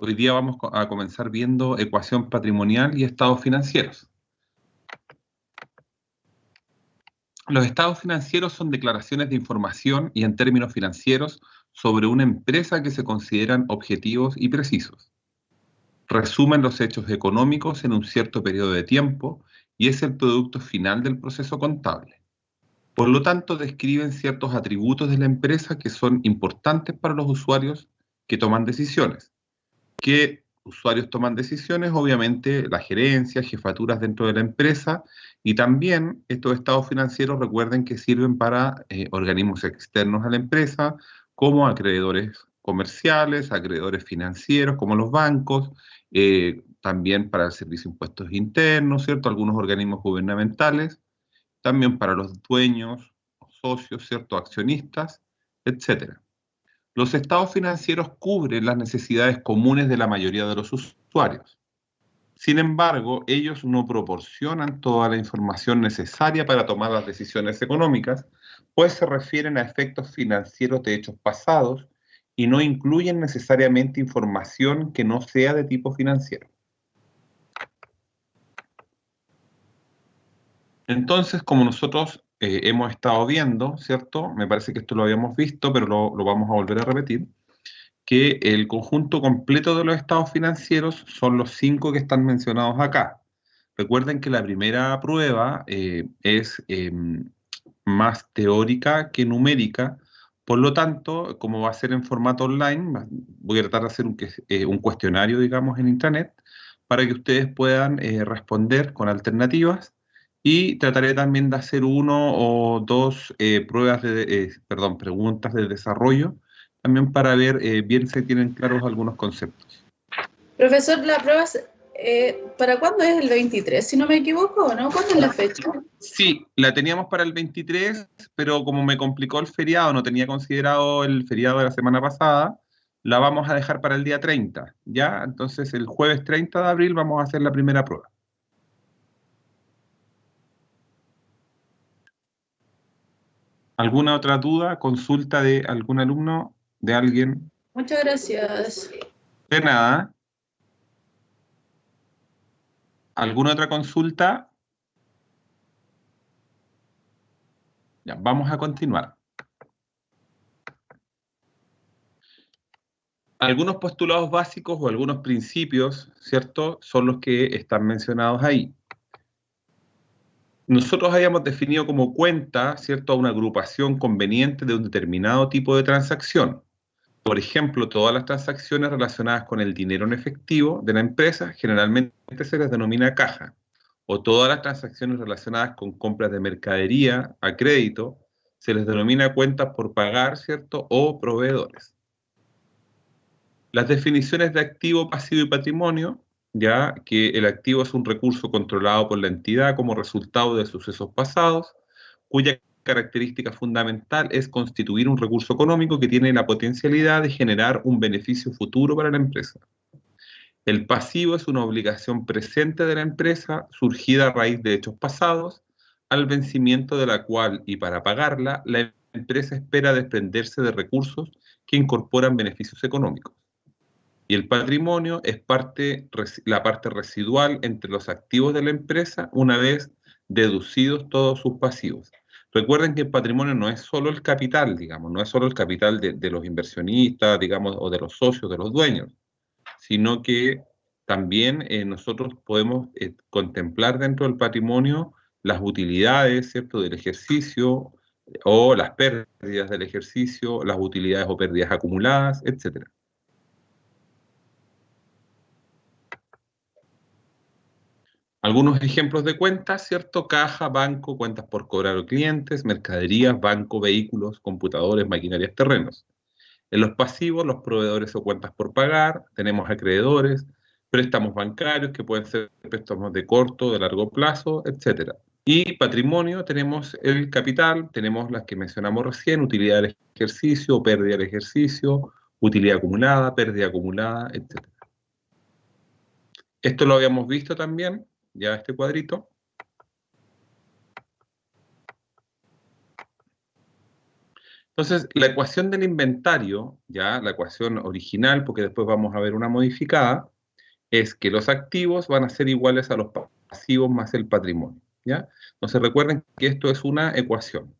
Hoy día vamos a comenzar viendo ecuación patrimonial y estados financieros. Los estados financieros son declaraciones de información y en términos financieros sobre una empresa que se consideran objetivos y precisos. Resumen los hechos económicos en un cierto periodo de tiempo y es el producto final del proceso contable. Por lo tanto, describen ciertos atributos de la empresa que son importantes para los usuarios que toman decisiones. ¿Qué usuarios toman decisiones? Obviamente la gerencia, jefaturas dentro de la empresa y también estos estados financieros recuerden que sirven para organismos externos a la empresa como acreedores comerciales, acreedores financieros como los bancos, también para el servicio de impuestos internos, ¿cierto? Algunos organismos gubernamentales, también para los dueños, socios, ¿cierto? Accionistas, etcétera. Los estados financieros cubren las necesidades comunes de la mayoría de los usuarios. Sin embargo, ellos no proporcionan toda la información necesaria para tomar las decisiones económicas, pues se refieren a efectos financieros de hechos pasados y no incluyen necesariamente información que no sea de tipo financiero. Entonces, como nosotros hemos estado viendo, ¿cierto? Me parece que esto lo habíamos visto, pero lo vamos a volver a repetir, que el conjunto completo de los estados financieros son los 5 que están mencionados acá. Recuerden que la primera prueba es más teórica que numérica, por lo tanto, como va a ser en formato online, voy a tratar de hacer un cuestionario, digamos, en Intranet, para que ustedes puedan responder con alternativas y trataré también de hacer uno o dos preguntas de desarrollo, también para ver bien si tienen claros algunos conceptos. Profesor, la prueba ¿para cuándo es el 23? Si no me equivoco, ¿o no? ¿Cuándo es la fecha? Sí, la teníamos para el 23, pero como me complicó el feriado, no tenía considerado el feriado de la semana pasada, la vamos a dejar para el día 30, ¿ya? Entonces el jueves 30 de abril vamos a hacer la primera prueba. ¿Alguna otra duda, consulta de algún alumno, de alguien? Muchas gracias. De nada. ¿Alguna otra consulta? Ya, vamos a continuar. Algunos postulados básicos o algunos principios, ¿cierto? Son los que están mencionados ahí. Nosotros habíamos definido como cuenta, ¿cierto?, a una agrupación conveniente de un determinado tipo de transacción. Por ejemplo, todas las transacciones relacionadas con el dinero en efectivo de la empresa generalmente se les denomina caja, o todas las transacciones relacionadas con compras de mercadería a crédito se les denomina cuentas por pagar, ¿cierto?, o proveedores. Las definiciones de activo, pasivo y patrimonio, ya que el activo es un recurso controlado por la entidad como resultado de sucesos pasados, cuya característica fundamental es constituir un recurso económico que tiene la potencialidad de generar un beneficio futuro para la empresa. El pasivo es una obligación presente de la empresa surgida a raíz de hechos pasados, al vencimiento de la cual y para pagarla, la empresa espera desprenderse de recursos que incorporan beneficios económicos. Y el patrimonio es la parte residual entre los activos de la empresa una vez deducidos todos sus pasivos. Recuerden que el patrimonio no es solo el capital, digamos, no es solo el capital de los inversionistas, digamos, o de los socios, de los dueños, sino que también nosotros podemos contemplar dentro del patrimonio las utilidades, ¿cierto?, del ejercicio o las pérdidas del ejercicio, las utilidades o pérdidas acumuladas, etcétera. Algunos ejemplos de cuentas, ¿cierto? Caja, banco, cuentas por cobrar a clientes, mercaderías, banco, vehículos, computadores, maquinarias, terrenos. En los pasivos, los proveedores o cuentas por pagar, tenemos acreedores, préstamos bancarios que pueden ser préstamos de corto, de largo plazo, etc. Y patrimonio, tenemos el capital, tenemos las que mencionamos recién, utilidad del ejercicio, pérdida del ejercicio, utilidad acumulada, pérdida acumulada, etc. Esto lo habíamos visto también, ya este cuadrito. Entonces, la ecuación del inventario, ya la ecuación original, porque después vamos a ver una modificada, es que los activos van a ser iguales a los pasivos más el patrimonio, ¿ya? Entonces recuerden que esto es una ecuación.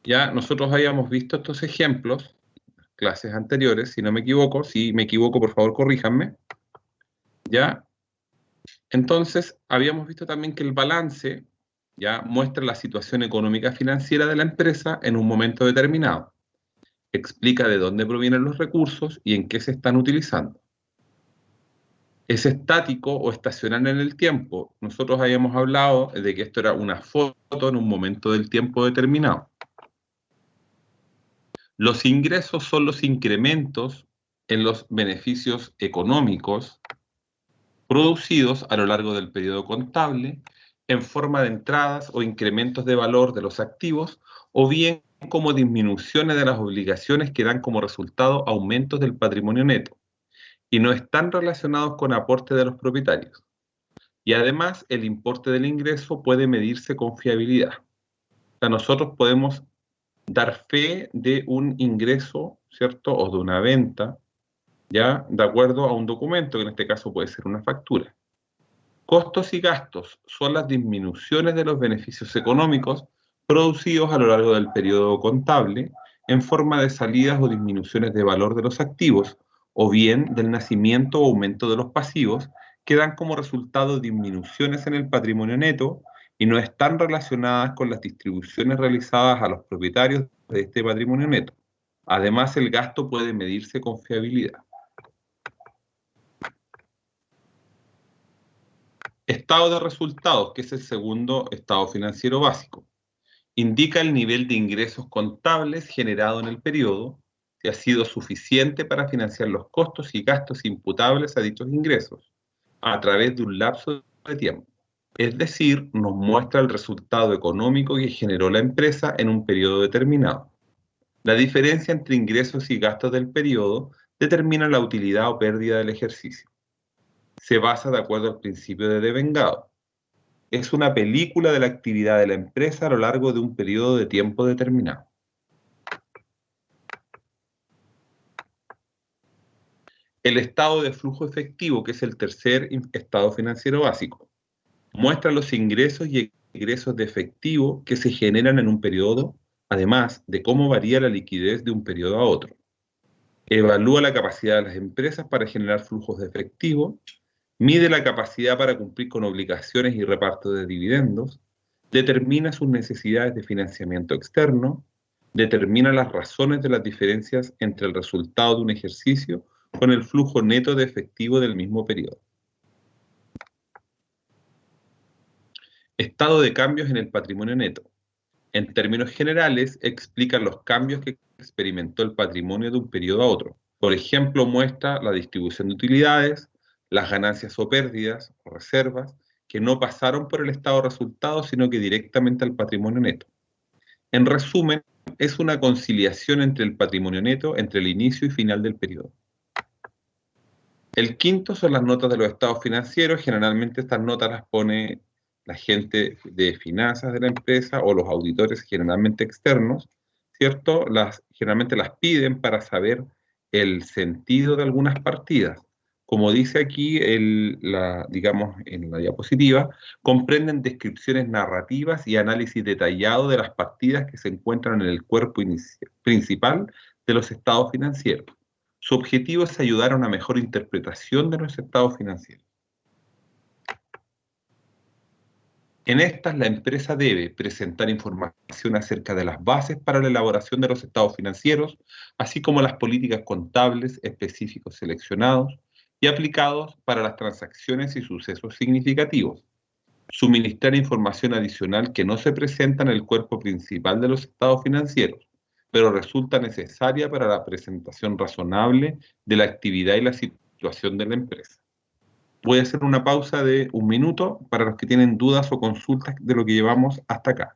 Ya nosotros habíamos visto estos ejemplos en clases anteriores, si no me equivoco. Si me equivoco, por favor, corríjanme. ¿Ya? Entonces, habíamos visto también que el balance ya muestra la situación económica financiera de la empresa en un momento determinado. Explica de dónde provienen los recursos y en qué se están utilizando. Es estático o estacional en el tiempo. Nosotros habíamos hablado de que esto era una foto en un momento del tiempo determinado. Los ingresos son los incrementos en los beneficios económicos producidos a lo largo del periodo contable en forma de entradas o incrementos de valor de los activos o bien como disminuciones de las obligaciones que dan como resultado aumentos del patrimonio neto y no están relacionados con aporte de los propietarios. Y además el importe del ingreso puede medirse con fiabilidad. O sea, nosotros podemos dar fe de un ingreso, ¿cierto? O de una venta, ¿ya? De acuerdo a un documento, que en este caso puede ser una factura. Costos y gastos son las disminuciones de los beneficios económicos producidos a lo largo del periodo contable en forma de salidas o disminuciones de valor de los activos, o bien del nacimiento o aumento de los pasivos, que dan como resultado disminuciones en el patrimonio neto y no están relacionadas con las distribuciones realizadas a los propietarios de este patrimonio neto. Además, el gasto puede medirse con fiabilidad. Estado de resultados, que es el segundo estado financiero básico. Indica el nivel de ingresos contables generado en el periodo, que ha sido suficiente para financiar los costos y gastos imputables a dichos ingresos, a través de un lapso de tiempo. Es decir, nos muestra el resultado económico que generó la empresa en un periodo determinado. La diferencia entre ingresos y gastos del periodo determina la utilidad o pérdida del ejercicio. Se basa de acuerdo al principio de devengado. Es una película de la actividad de la empresa a lo largo de un periodo de tiempo determinado. El estado de flujo efectivo, que es el tercer estado financiero básico, muestra los ingresos y egresos de efectivo que se generan en un periodo, además de cómo varía la liquidez de un periodo a otro. Evalúa la capacidad de las empresas para generar flujos de efectivo, mide la capacidad para cumplir con obligaciones y reparto de dividendos, determina sus necesidades de financiamiento externo, determina las razones de las diferencias entre el resultado de un ejercicio con el flujo neto de efectivo del mismo periodo. Estado de cambios en el patrimonio neto. En términos generales, explican los cambios que experimentó el patrimonio de un periodo a otro. Por ejemplo, muestra la distribución de utilidades, las ganancias o pérdidas o reservas que no pasaron por el estado de resultados, sino que directamente al patrimonio neto. En resumen, es una conciliación entre el patrimonio neto entre el inicio y final del periodo. El quinto son las notas de los estados financieros. Generalmente estas notas las pone la gente de finanzas de la empresa o los auditores generalmente externos, ¿cierto? Generalmente las piden para saber el sentido de algunas partidas. Como dice aquí, digamos, en la diapositiva, comprenden descripciones narrativas y análisis detallado de las partidas que se encuentran en el cuerpo principal de los estados financieros. Su objetivo es ayudar a una mejor interpretación de los estados financieros. En estas, la empresa debe presentar información acerca de las bases para la elaboración de los estados financieros, así como las políticas contables específicos seleccionados y aplicados para las transacciones y sucesos significativos. Suministrar información adicional que no se presenta en el cuerpo principal de los estados financieros, pero resulta necesaria para la presentación razonable de la actividad y la situación de la empresa. Voy a hacer una pausa de un minuto para los que tienen dudas o consultas de lo que llevamos hasta acá.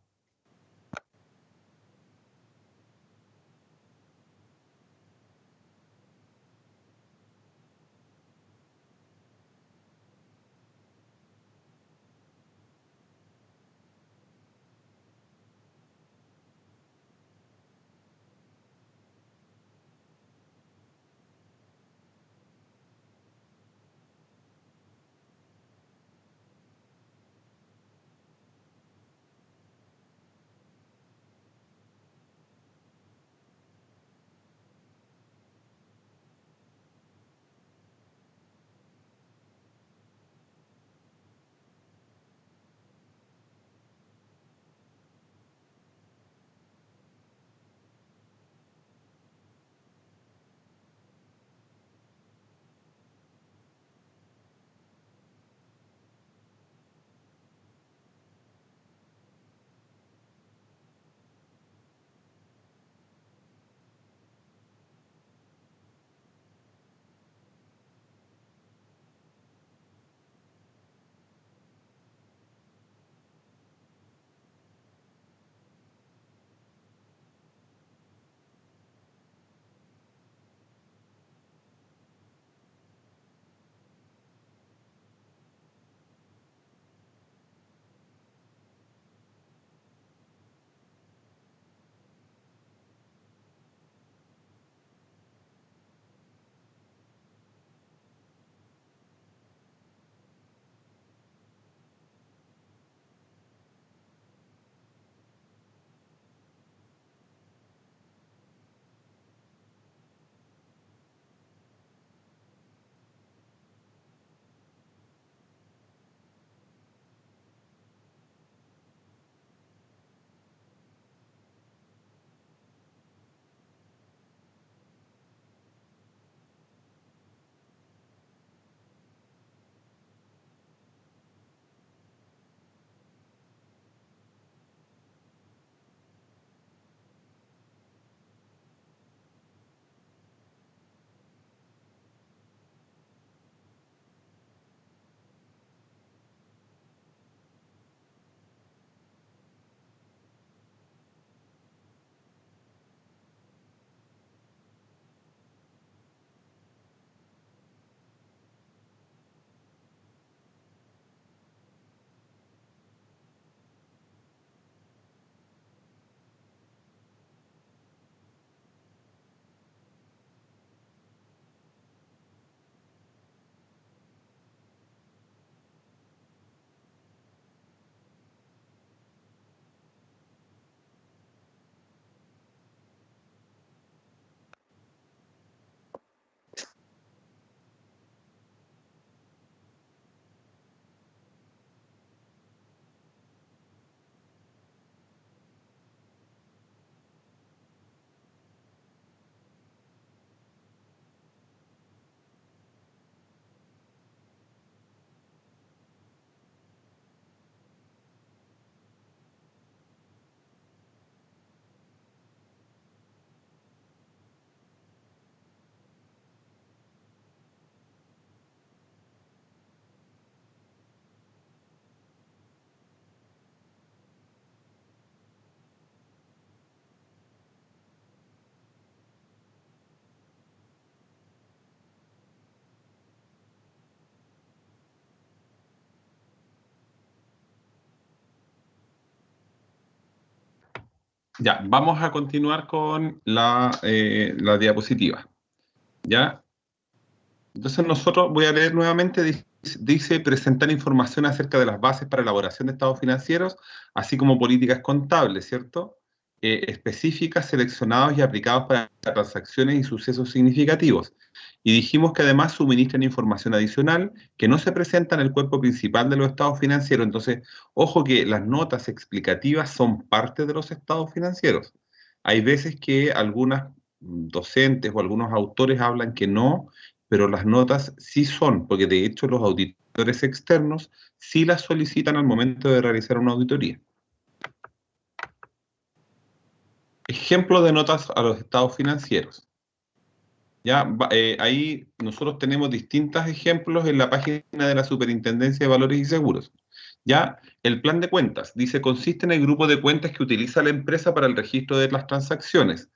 Ya, vamos a continuar con la diapositiva. ¿Ya? Entonces nosotros, voy a leer nuevamente, dice presentar información acerca de las bases para elaboración de estados financieros, así como políticas contables, ¿cierto? Específicas, seleccionados y aplicados para transacciones y sucesos significativos. Y dijimos que además suministran información adicional que no se presenta en el cuerpo principal de los estados financieros. Entonces, ojo que las notas explicativas son parte de los estados financieros. Hay veces que algunas docentes o algunos autores hablan que no, pero las notas sí son, porque de hecho los auditores externos sí las solicitan al momento de realizar una auditoría. Ejemplo de notas a los estados financieros. Ya, ahí nosotros tenemos distintos ejemplos en la página de la Superintendencia de Valores y Seguros. Ya, el plan de cuentas dice consiste en el grupo de cuentas que utiliza la empresa para el registro de las transacciones.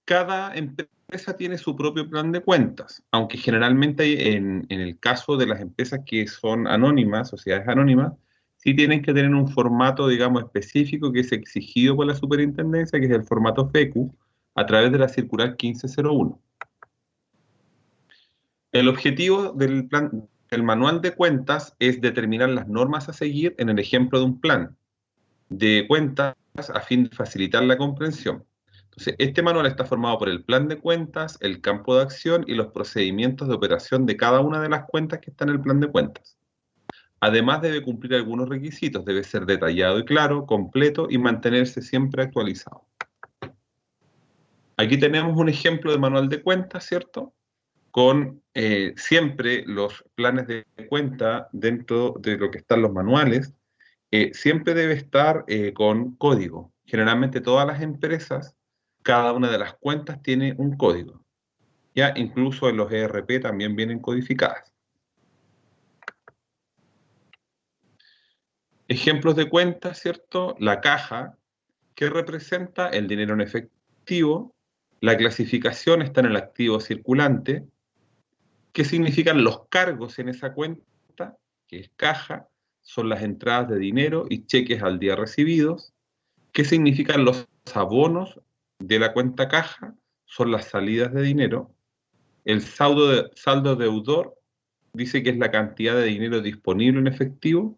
Cada empresa tiene su propio plan de cuentas, aunque generalmente en el caso de las empresas que son anónimas, sociedades anónimas, sí tienen que tener un formato, digamos, específico que es exigido por la superintendencia, que es el formato FECU, a través de la circular 1501. El objetivo del manual de cuentas es determinar las normas a seguir en el ejemplo de un plan de cuentas a fin de facilitar la comprensión. Entonces, este manual está formado por el plan de cuentas, el campo de acción y los procedimientos de operación de cada una de las cuentas que está en el plan de cuentas. Además, debe cumplir algunos requisitos, debe ser detallado y claro, completo y mantenerse siempre actualizado. Aquí tenemos un ejemplo de manual de cuentas, ¿cierto? Con siempre los planes de cuenta dentro de lo que están los manuales, siempre debe estar con código. Generalmente todas las empresas, cada una de las cuentas tiene un código. Ya incluso en los ERP también vienen codificadas. Ejemplos de cuentas, ¿cierto? La caja, que representa el dinero en efectivo. La clasificación está en el activo circulante. ¿Qué significan los cargos en esa cuenta? Que es caja, son las entradas de dinero y cheques al día recibidos. ¿Qué significan los abonos de la cuenta caja? Son las salidas de dinero. El saldo deudor dice que es la cantidad de dinero disponible en efectivo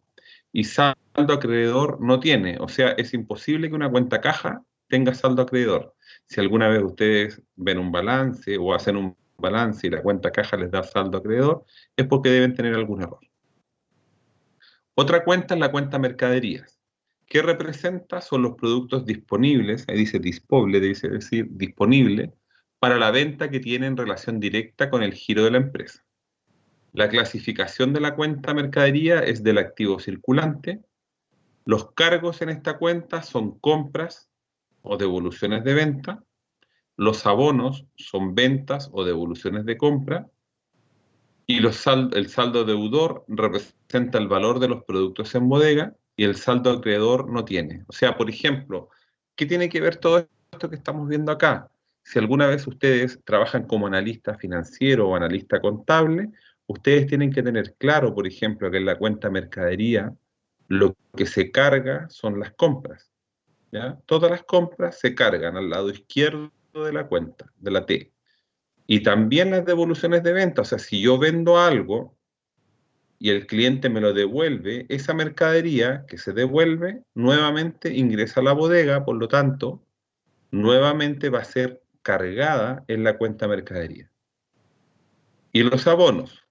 y saldo acreedor no tiene. O sea, es imposible que una cuenta caja tenga saldo acreedor. Si alguna vez ustedes ven un balance o hacen un balance y la cuenta caja les da saldo acreedor, es porque deben tener algún error. Otra cuenta es la cuenta mercaderías. ¿Qué representa? Son los productos disponibles, ahí dice disponible, dice decir disponible, para la venta que tienen relación directa con el giro de la empresa. La clasificación de la cuenta mercadería es del activo circulante. Los cargos en esta cuenta son compras o devoluciones de venta. Los abonos son ventas o devoluciones de compra. Y el saldo deudor representa el valor de los productos en bodega y el saldo acreedor no tiene. O sea, por ejemplo, ¿qué tiene que ver todo esto que estamos viendo acá? Si alguna vez ustedes trabajan como analista financiero o analista contable, ustedes tienen que tener claro, por ejemplo, que en la cuenta mercadería lo que se carga son las compras. ¿Ya? Todas las compras se cargan al lado izquierdo de la cuenta, de la T. Y también las devoluciones de venta, o sea, si yo vendo algo y el cliente me lo devuelve, esa mercadería que se devuelve nuevamente ingresa a la bodega, por lo tanto, nuevamente va a ser cargada en la cuenta mercadería. Y los abonos,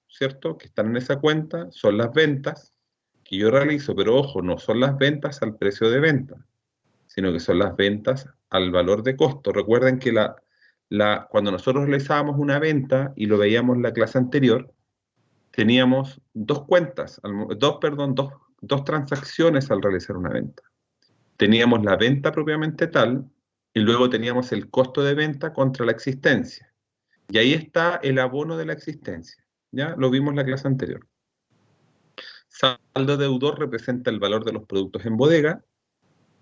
¿cierto?, que están en esa cuenta son las ventas que yo realizo, pero ojo, no son las ventas al precio de venta, sino que son las ventas al valor de costo. Recuerden que cuando nosotros realizábamos una venta y lo veíamos en la clase anterior, teníamos dos cuentas, dos transacciones al realizar una venta. Teníamos la venta propiamente tal y luego teníamos el costo de venta contra la existencia. Y ahí está el abono de la existencia. ¿Ya? Lo vimos en la clase anterior. Saldo deudor representa el valor de los productos en bodega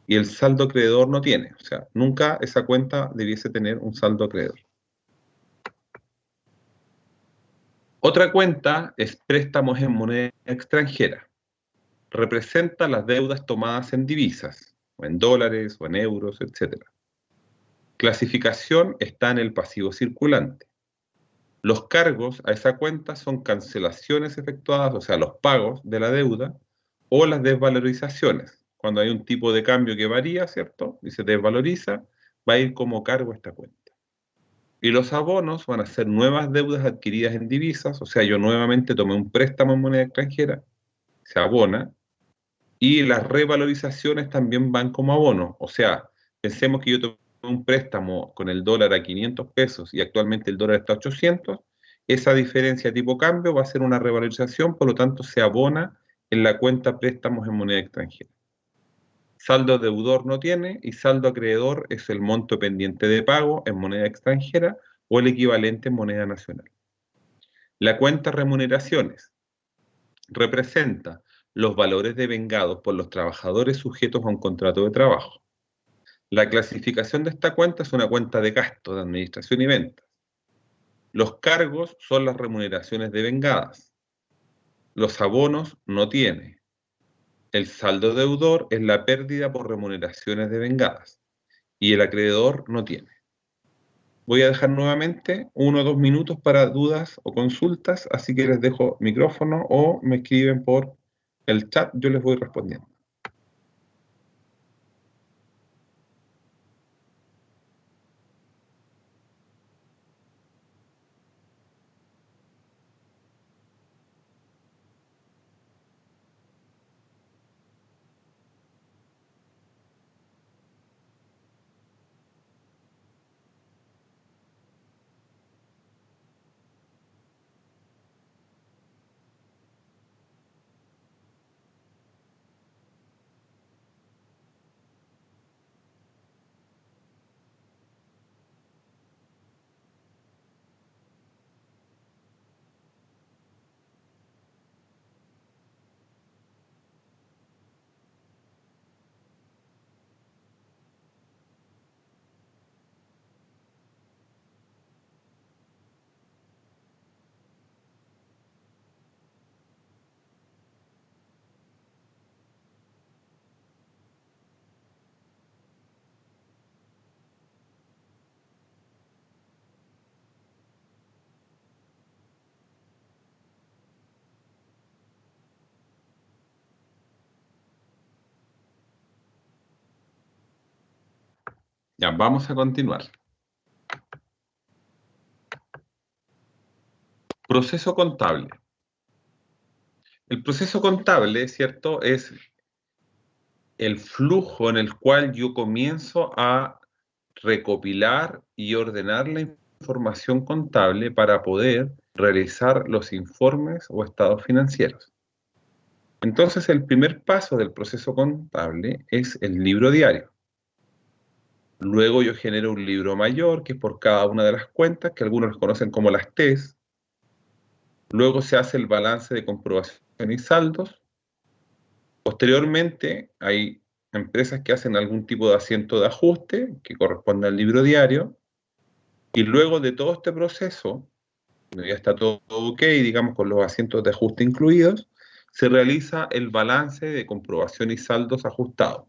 y el saldo acreedor no tiene. O sea, nunca esa cuenta debiese tener un saldo acreedor. Otra cuenta es préstamos en moneda extranjera. Representa las deudas tomadas en divisas. o en dólares, o en euros, etc. Clasificación está en el pasivo circulante. Los cargos a esa cuenta son cancelaciones efectuadas, o sea, los pagos de la deuda, o las desvalorizaciones. Cuando hay un tipo de cambio que varía, ¿cierto? Y se desvaloriza, va a ir como cargo a esta cuenta. Y los abonos van a ser nuevas deudas adquiridas en divisas, o sea, yo nuevamente tomé un préstamo en moneda extranjera, se abona, y las revalorizaciones también van como abono, o sea, pensemos que yo tomé un préstamo con el dólar a 500 pesos y actualmente el dólar está a 800, esa diferencia tipo cambio va a ser una revalorización, por lo tanto se abona en la cuenta préstamos en moneda extranjera. Saldo deudor no tiene y saldo acreedor es el monto pendiente de pago en moneda extranjera o el equivalente en moneda nacional. La cuenta remuneraciones representa los valores devengados por los trabajadores sujetos a un contrato de trabajo. La clasificación de esta cuenta es una cuenta de gasto de administración y ventas. Los cargos son las remuneraciones devengadas. Los abonos no tiene. El saldo deudor es la pérdida por remuneraciones devengadas. Y el acreedor no tiene. Voy a dejar nuevamente 1 o 2 minutos para dudas o consultas, así que les dejo micrófono o me escriben por el chat, yo les voy respondiendo. Ya, vamos a continuar. Proceso contable. El proceso contable, ¿cierto?, es el flujo en el cual yo comienzo a recopilar y ordenar la información contable para poder realizar los informes o estados financieros. Entonces, el primer paso del proceso contable es el libro diario. Luego yo genero un libro mayor, que es por cada una de las cuentas, que algunos conocen como las T's. Luego se hace el balance de comprobación y saldos. Posteriormente, hay empresas que hacen algún tipo de asiento de ajuste, que corresponde al libro diario. Y luego de todo este proceso, cuando ya está todo ok, digamos, con los asientos de ajuste incluidos, se realiza el balance de comprobación y saldos ajustados.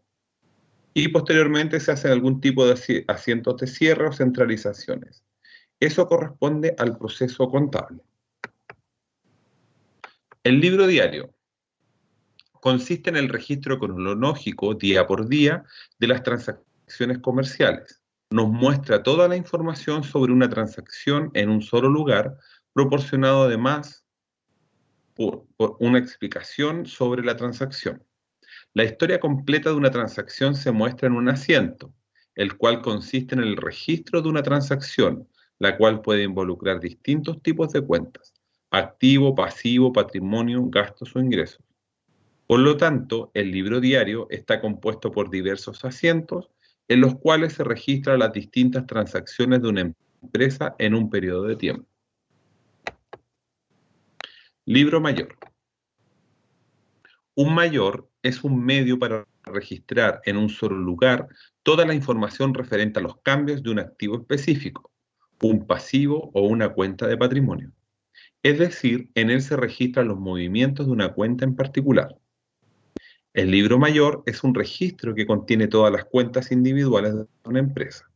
Y posteriormente se hacen algún tipo de asientos de cierre o centralizaciones. Eso corresponde al proceso contable. El libro diario consiste en el registro cronológico día por día de las transacciones comerciales. Nos muestra toda la información sobre una transacción en un solo lugar, proporcionado además por una explicación sobre la transacción. La historia completa de una transacción se muestra en un asiento, el cual consiste en el registro de una transacción, la cual puede involucrar distintos tipos de cuentas: activo, pasivo, patrimonio, gastos o ingresos. Por lo tanto, el libro diario está compuesto por diversos asientos en los cuales se registran las distintas transacciones de una empresa en un periodo de tiempo. Libro mayor. Un mayor es un medio para registrar en un solo lugar toda la información referente a los cambios de un activo específico, un pasivo o una cuenta de patrimonio. Es decir, en él se registran los movimientos de una cuenta en particular. El libro mayor es un registro que contiene todas las cuentas individuales de una empresa.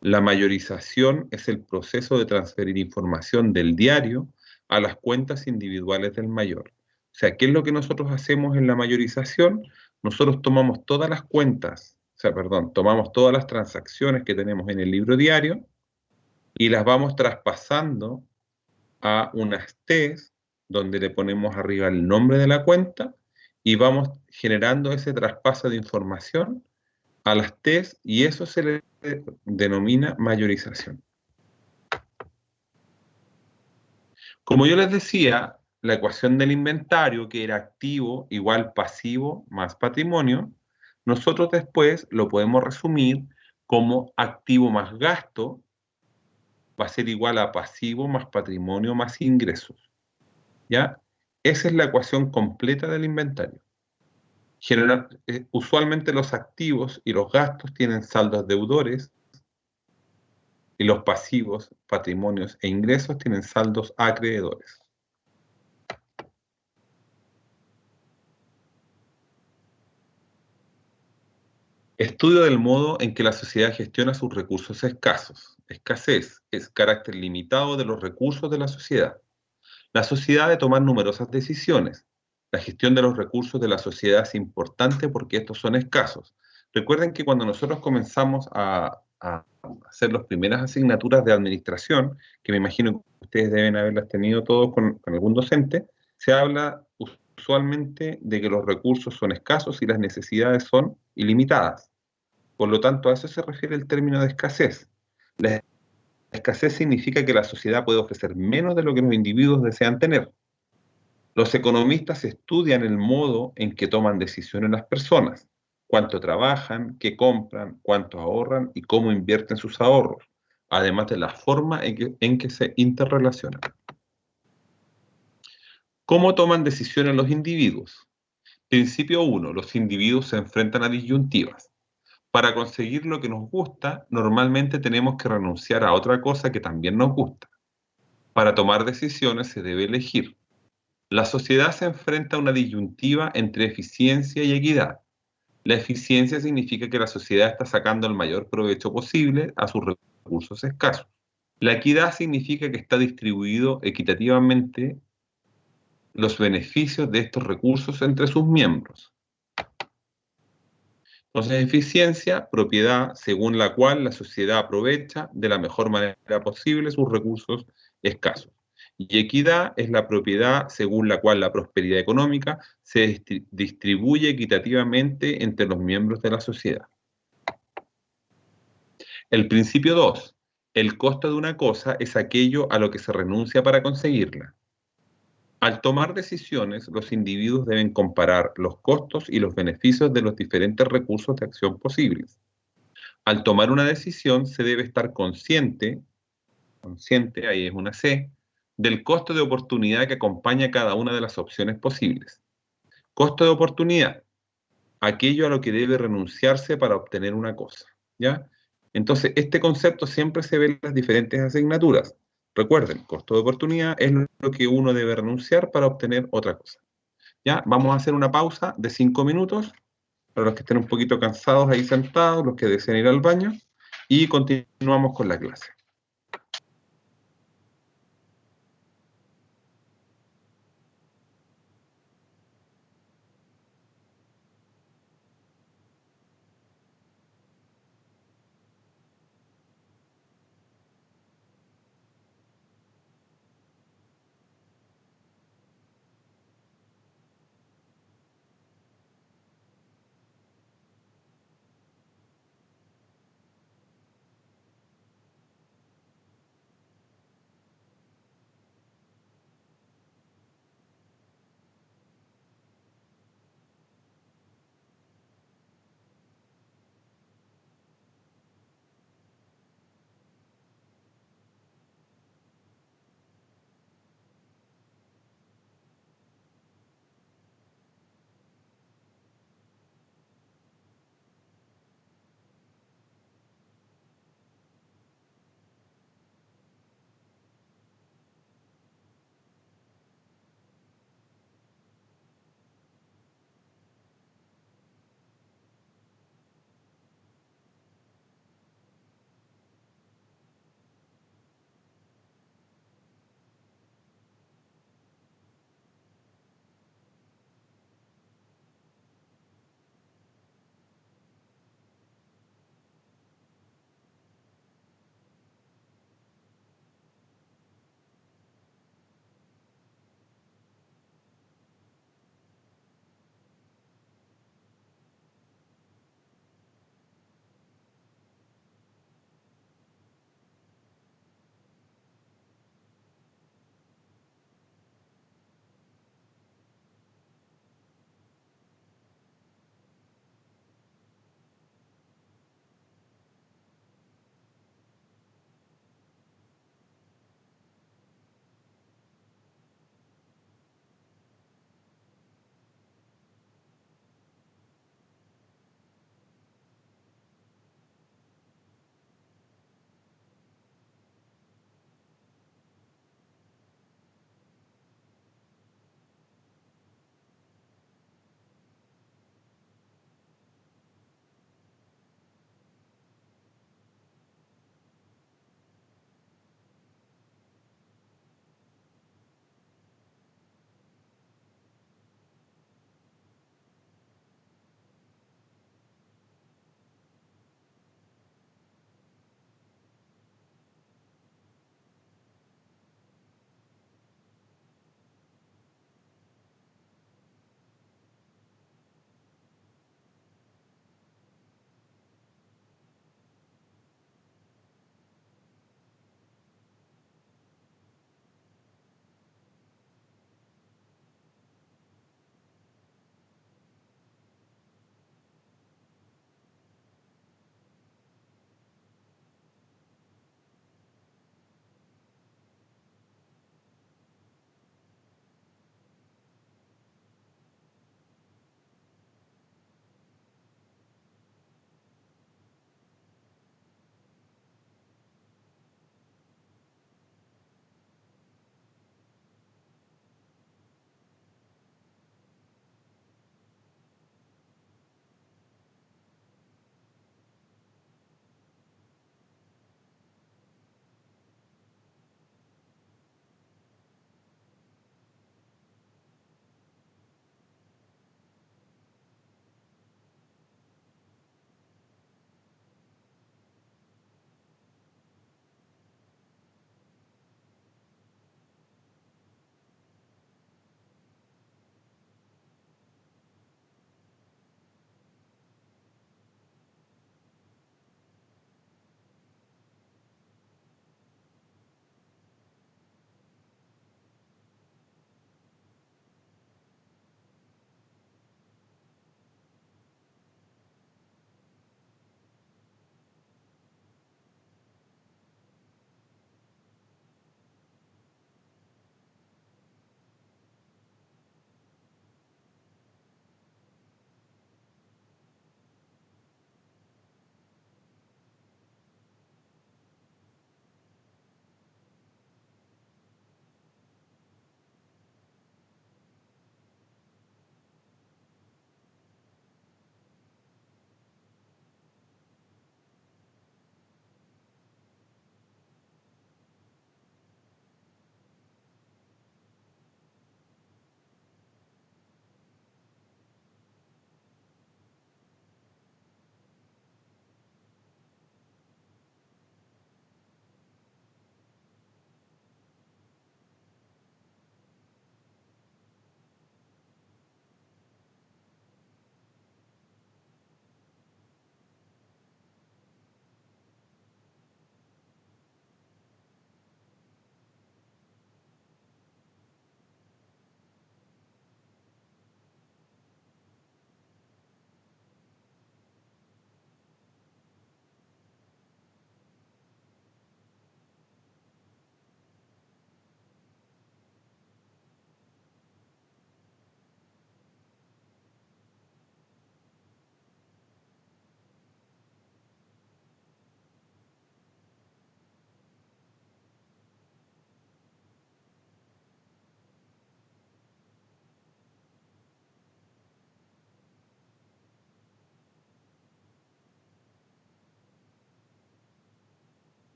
La mayorización es el proceso de transferir información del diario a las cuentas individuales del mayor. O sea, ¿qué es lo que nosotros hacemos en la mayorización? Nosotros tomamos todas las cuentas, o sea, perdón, tomamos todas las transacciones que tenemos en el libro diario y las vamos traspasando a unas T's donde le ponemos arriba el nombre de la cuenta y vamos generando ese traspaso de información a las T's y eso se le denomina mayorización. Como yo les decía, la ecuación del inventario, que era activo igual pasivo más patrimonio, nosotros después lo podemos resumir como activo más gasto va a ser igual a pasivo más patrimonio más ingresos. ¿Ya? Esa es la ecuación completa del inventario. Usualmente los activos y los gastos tienen saldos deudores y los pasivos, patrimonios e ingresos tienen saldos acreedores. Estudio del modo en que la sociedad gestiona sus recursos escasos. Escasez es carácter limitado de los recursos de la sociedad. La sociedad debe tomar numerosas decisiones. La gestión de los recursos de la sociedad es importante porque estos son escasos. Recuerden que cuando nosotros comenzamos a hacer las primeras asignaturas de administración, que me imagino que ustedes deben haberlas tenido todos con algún docente, se habla usualmente de que los recursos son escasos y las necesidades son ilimitadas. Por lo tanto, a eso se refiere el término de escasez. La escasez significa que la sociedad puede ofrecer menos de lo que los individuos desean tener. Los economistas estudian el modo en que toman decisiones las personas, cuánto trabajan, qué compran, cuánto ahorran y cómo invierten sus ahorros, además de la forma en que se interrelacionan. ¿Cómo toman decisiones los individuos? Principio 1. Los individuos se enfrentan a disyuntivas. Para conseguir lo que nos gusta, normalmente tenemos que renunciar a otra cosa que también nos gusta. Para tomar decisiones se debe elegir. La sociedad se enfrenta a una disyuntiva entre eficiencia y equidad. La eficiencia significa que la sociedad está sacando el mayor provecho posible a sus recursos escasos. La equidad significa que está distribuido equitativamente los beneficios de estos recursos entre sus miembros. Entonces, eficiencia, propiedad según la cual la sociedad aprovecha de la mejor manera posible sus recursos escasos. Y equidad es la propiedad según la cual la prosperidad económica se distribuye equitativamente entre los miembros de la sociedad. El principio 2. El costo de una cosa es aquello a lo que se renuncia para conseguirla. Al tomar decisiones, los individuos deben comparar los costos y los beneficios de los diferentes recursos de acción posibles. Al tomar una decisión, se debe estar consciente, ahí es una C, del costo de oportunidad que acompaña cada una de las opciones posibles. Costo de oportunidad, aquello a lo que debe renunciarse para obtener una cosa, ¿ya? Entonces, este concepto siempre se ve en las diferentes asignaturas. Recuerden, costo de oportunidad es lo que uno debe renunciar para obtener otra cosa. ¿Ya? Vamos a hacer una pausa de 5 minutos para los que estén un poquito cansados ahí sentados, los que deseen ir al baño, y continuamos con la clase.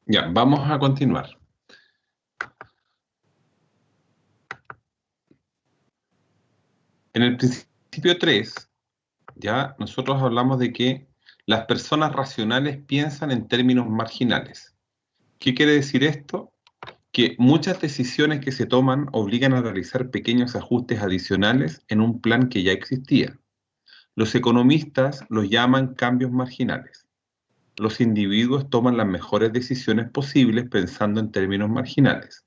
Ya, vamos a continuar. En el principio 3, ya nosotros hablamos de que las personas racionales piensan en términos marginales. ¿Qué quiere decir esto? Que muchas decisiones que se toman obligan a realizar pequeños ajustes adicionales en un plan que ya existía. Los economistas los llaman cambios marginales. Los individuos toman las mejores decisiones posibles pensando en términos marginales.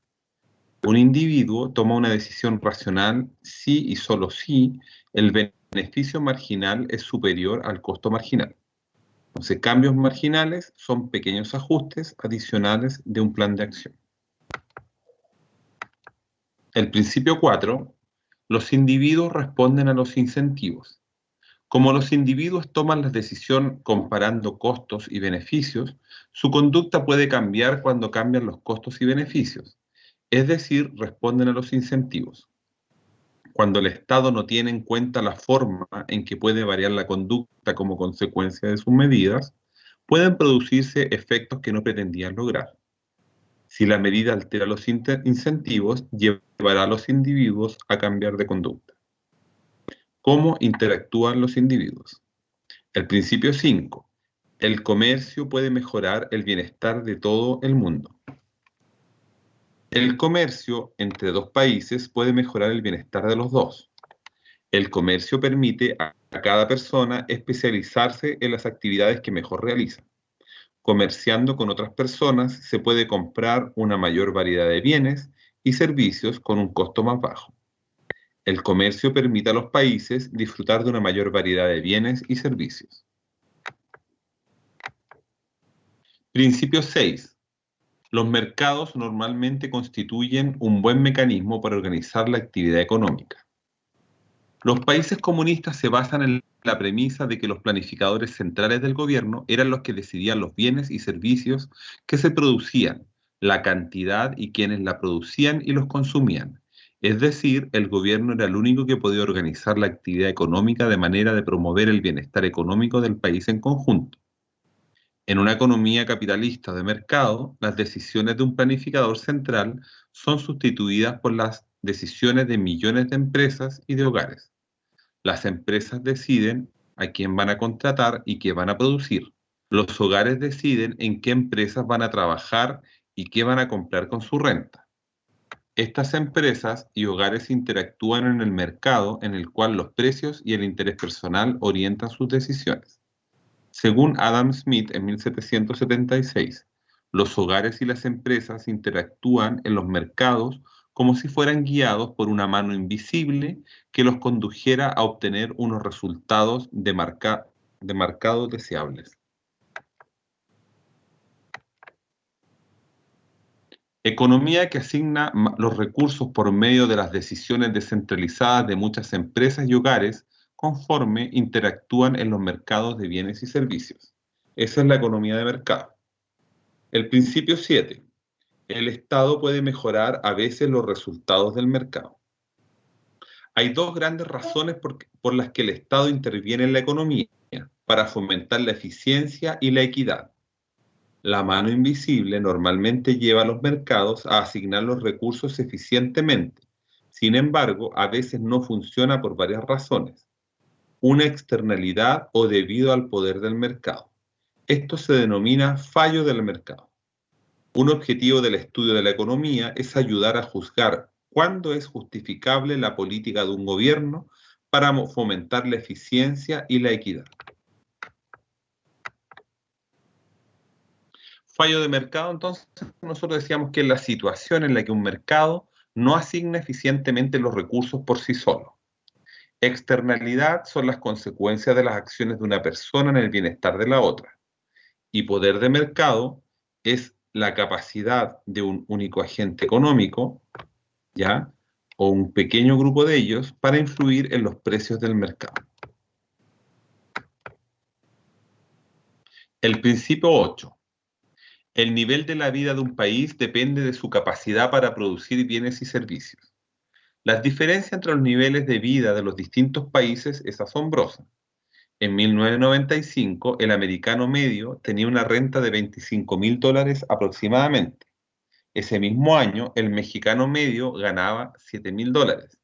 Un individuo toma una decisión racional si y solo si el beneficio marginal es superior al costo marginal. Entonces, cambios marginales son pequeños ajustes adicionales de un plan de acción. El principio 4, los individuos responden a los incentivos. Como los individuos toman la decisión comparando costos y beneficios, su conducta puede cambiar cuando cambian los costos y beneficios, es decir, responden a los incentivos. Cuando el Estado no tiene en cuenta la forma en que puede variar la conducta como consecuencia de sus medidas, pueden producirse efectos que no pretendían lograr. Si la medida altera los incentivos, llevará a los individuos a cambiar de conducta. ¿Cómo interactúan los individuos? El principio 5. El comercio puede mejorar el bienestar de todo el mundo. El comercio entre dos países puede mejorar el bienestar de los dos. El comercio permite a cada persona especializarse en las actividades que mejor realiza. Comerciando con otras personas se puede comprar una mayor variedad de bienes y servicios con un costo más bajo. El comercio permite a los países disfrutar de una mayor variedad de bienes y servicios. Principio 6. Los mercados normalmente constituyen un buen mecanismo para organizar la actividad económica. Los países comunistas se basan en la premisa de que los planificadores centrales del gobierno eran los que decidían los bienes y servicios que se producían, la cantidad y quienes la producían y los consumían. Es decir, el gobierno era el único que podía organizar la actividad económica de manera de promover el bienestar económico del país en conjunto. En una economía capitalista de mercado, las decisiones de un planificador central son sustituidas por las decisiones de millones de empresas y de hogares. Las empresas deciden a quién van a contratar y qué van a producir. Los hogares deciden en qué empresas van a trabajar y qué van a comprar con su renta. Estas empresas y hogares interactúan en el mercado en el cual los precios y el interés personal orientan sus decisiones. Según Adam Smith en 1776, los hogares y las empresas interactúan en los mercados como si fueran guiados por una mano invisible que los condujera a obtener unos resultados de mercado deseables. Economía que asigna los recursos por medio de las decisiones descentralizadas de muchas empresas y hogares conforme interactúan en los mercados de bienes y servicios. Esa es la economía de mercado. El principio 7. El Estado puede mejorar a veces los resultados del mercado. Hay dos grandes razones por las que el Estado interviene en la economía, para fomentar la eficiencia y la equidad. La mano invisible normalmente lleva a los mercados a asignar los recursos eficientemente. Sin embargo, a veces no funciona por varias razones. Una externalidad o debido al poder del mercado. Esto se denomina fallo del mercado. Un objetivo del estudio de la economía es ayudar a juzgar cuándo es justificable la política de un gobierno para fomentar la eficiencia y la equidad. Fallo de mercado, entonces, nosotros decíamos que es la situación en la que un mercado no asigna eficientemente los recursos por sí solo. Externalidad son las consecuencias de las acciones de una persona en el bienestar de la otra. Y poder de mercado es la capacidad de un único agente económico, ¿ya? O un pequeño grupo de ellos para influir en los precios del mercado. El principio 8. El nivel de la vida de un país depende de su capacidad para producir bienes y servicios. Las diferencias entre los niveles de vida de los distintos países es asombrosa. En 1995, el americano medio tenía una renta de $25.000 aproximadamente. Ese mismo año, el mexicano medio ganaba $7.000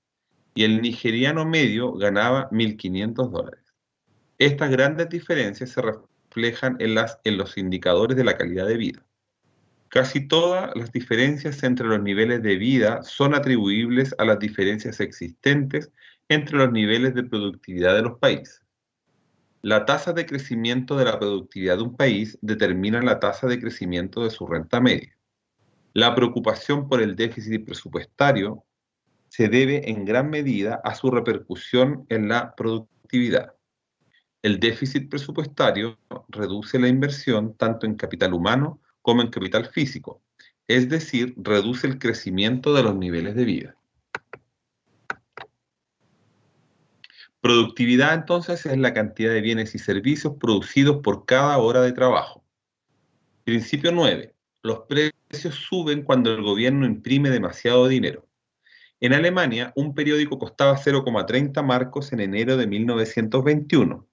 y el nigeriano medio ganaba $1.500. Estas grandes diferencias se reflejan en los indicadores de la calidad de vida. Casi todas las diferencias entre los niveles de vida son atribuibles a las diferencias existentes entre los niveles de productividad de los países. La tasa de crecimiento de la productividad de un país determina la tasa de crecimiento de su renta media. La preocupación por el déficit presupuestario se debe en gran medida a su repercusión en la productividad. El déficit presupuestario reduce la inversión tanto en capital humano como en capital físico, es decir, reduce el crecimiento de los niveles de vida. Productividad entonces es la cantidad de bienes y servicios producidos por cada hora de trabajo. Principio 9. Los precios suben cuando el gobierno imprime demasiado dinero. En Alemania, un periódico costaba 0,30 marcos en enero de 1921.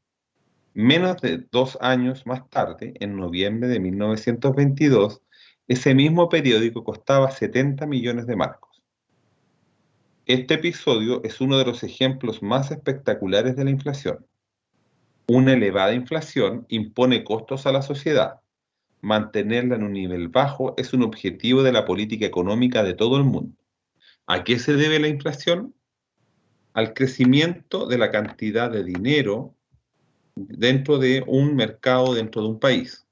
Menos de 2 años más tarde, en noviembre de 1922, ese mismo periódico costaba 70 millones de marcos. Este episodio es uno de los ejemplos más espectaculares de la inflación. Una elevada inflación impone costos a la sociedad. Mantenerla en un nivel bajo es un objetivo de la política económica de todo el mundo. ¿A qué se debe la inflación? Al crecimiento de la cantidad de dinero dentro de un mercado, dentro de un país.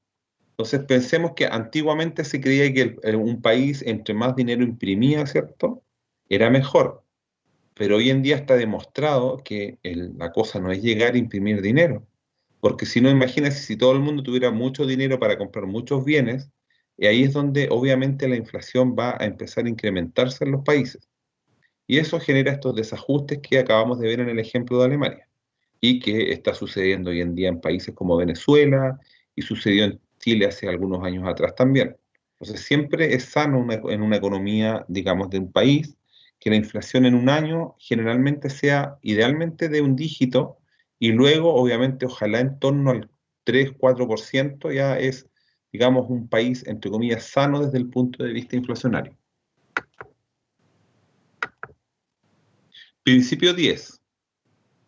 Entonces pensemos que antiguamente se creía que un país entre más dinero imprimía, ¿cierto? Era mejor. Pero hoy en día está demostrado que la cosa no es llegar a imprimir dinero. Porque si no, imagínense si todo el mundo tuviera mucho dinero para comprar muchos bienes, y ahí es donde obviamente la inflación va a empezar a incrementarse en los países. Y eso genera estos desajustes que acabamos de ver en el ejemplo de Alemania y que está sucediendo hoy en día en países como Venezuela y sucedió en Chile hace algunos años atrás también. Entonces siempre es sano en una economía, digamos, de un país, que la inflación en un año generalmente sea idealmente de un dígito y luego, obviamente, ojalá en torno al 3-4% ya es, digamos, un país, entre comillas, sano desde el punto de vista inflacionario. Principio 10.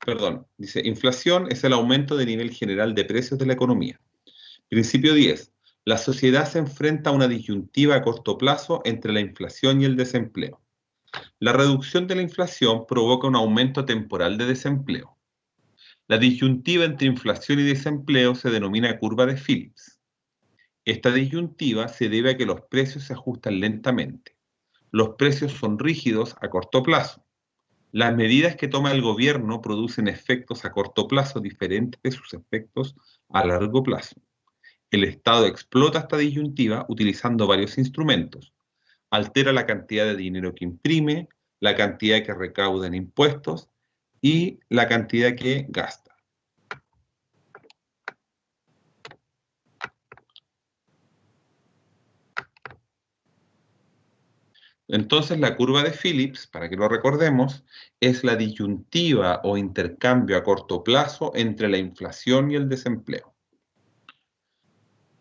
Perdón, dice, inflación es el aumento de nivel general de precios de la economía. Principio 10. La sociedad se enfrenta a una disyuntiva a corto plazo entre la inflación y el desempleo. La reducción de la inflación provoca un aumento temporal de desempleo. La disyuntiva entre inflación y desempleo se denomina curva de Phillips. Esta disyuntiva se debe a que los precios se ajustan lentamente. Los precios son rígidos a corto plazo. Las medidas que toma el gobierno producen efectos a corto plazo diferentes de sus efectos a largo plazo. El Estado explota esta disyuntiva utilizando varios instrumentos. Altera la cantidad de dinero que imprime, la cantidad que recauda en impuestos y la cantidad que gasta. Entonces, la curva de Phillips, para que lo recordemos, es la disyuntiva o intercambio a corto plazo entre la inflación y el desempleo.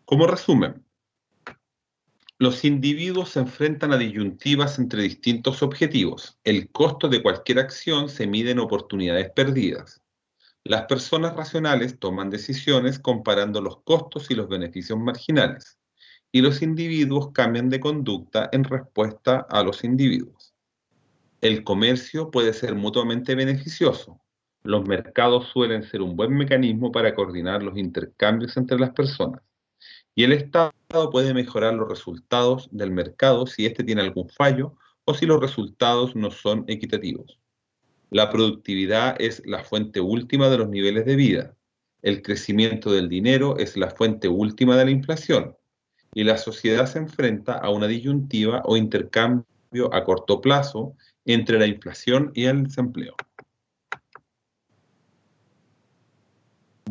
Como resumen, los individuos se enfrentan a disyuntivas entre distintos objetivos. El costo de cualquier acción se mide en oportunidades perdidas. Las personas racionales toman decisiones comparando los costos y los beneficios marginales, y los individuos cambian de conducta en respuesta a los individuos. El comercio puede ser mutuamente beneficioso. Los mercados suelen ser un buen mecanismo para coordinar los intercambios entre las personas. Y el Estado puede mejorar los resultados del mercado si éste tiene algún fallo o si los resultados no son equitativos. La productividad es la fuente última de los niveles de vida. El crecimiento del dinero es la fuente última de la inflación. Y la sociedad se enfrenta a una disyuntiva o intercambio a corto plazo entre la inflación y el desempleo.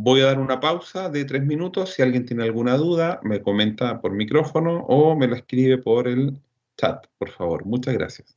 Voy a dar una pausa de 3 minutos. Si alguien tiene alguna duda, me comenta por micrófono o me la escribe por el chat, por favor. Muchas gracias.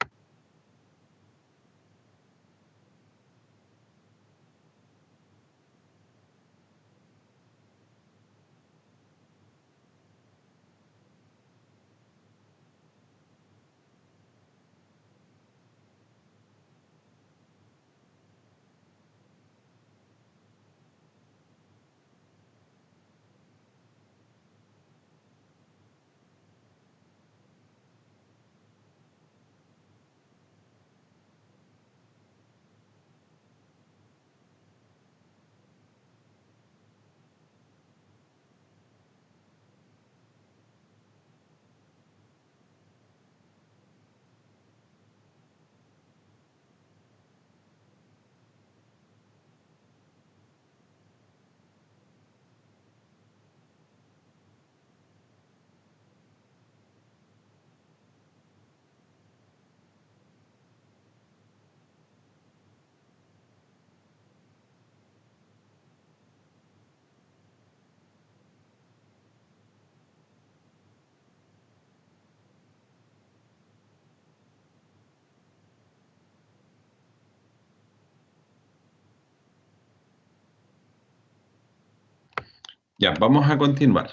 Ya, vamos a continuar.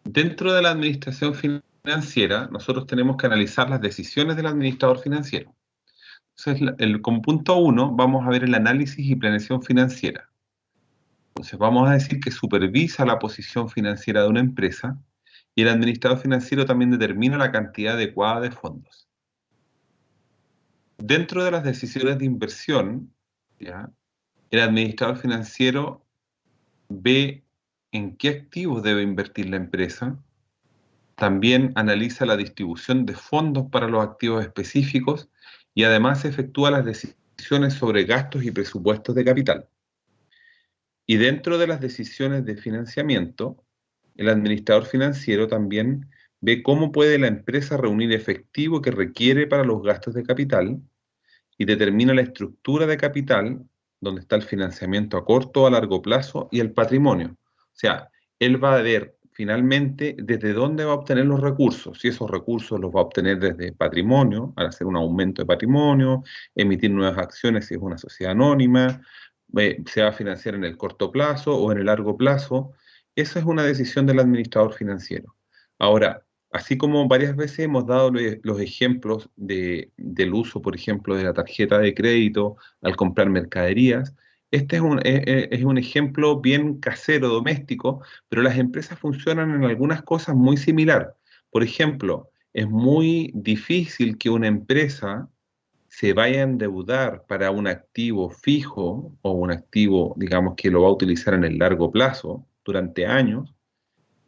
Dentro de la administración financiera, nosotros tenemos que analizar las decisiones del administrador financiero. Entonces, como punto 1, vamos a ver el análisis y planeación financiera. Entonces, vamos a decir que supervisa la posición financiera de una empresa y el administrador financiero también determina la cantidad adecuada de fondos. Dentro de las decisiones de inversión, ¿ya?, el administrador financiero ve en qué activos debe invertir la empresa, también analiza la distribución de fondos para los activos específicos y además efectúa las decisiones sobre gastos y presupuestos de capital. Y dentro de las decisiones de financiamiento, el administrador financiero también ve cómo puede la empresa reunir efectivo que requiere para los gastos de capital y determina la estructura de capital, donde está el financiamiento a corto o a largo plazo y el patrimonio. O sea, él va a ver finalmente desde dónde va a obtener los recursos. Si esos recursos los va a obtener desde patrimonio, al hacer un aumento de patrimonio, emitir nuevas acciones si es una sociedad anónima, se va a financiar en el corto plazo o en el largo plazo. Esa es una decisión del administrador financiero. Ahora, así como varias veces hemos dado los ejemplos del uso, por ejemplo, de la tarjeta de crédito al comprar mercaderías, este es un ejemplo bien casero, doméstico, pero las empresas funcionan en algunas cosas muy similar. Por ejemplo, es muy difícil que una empresa se vaya a endeudar para un activo fijo o un activo, digamos, que lo va a utilizar en el largo plazo, durante años,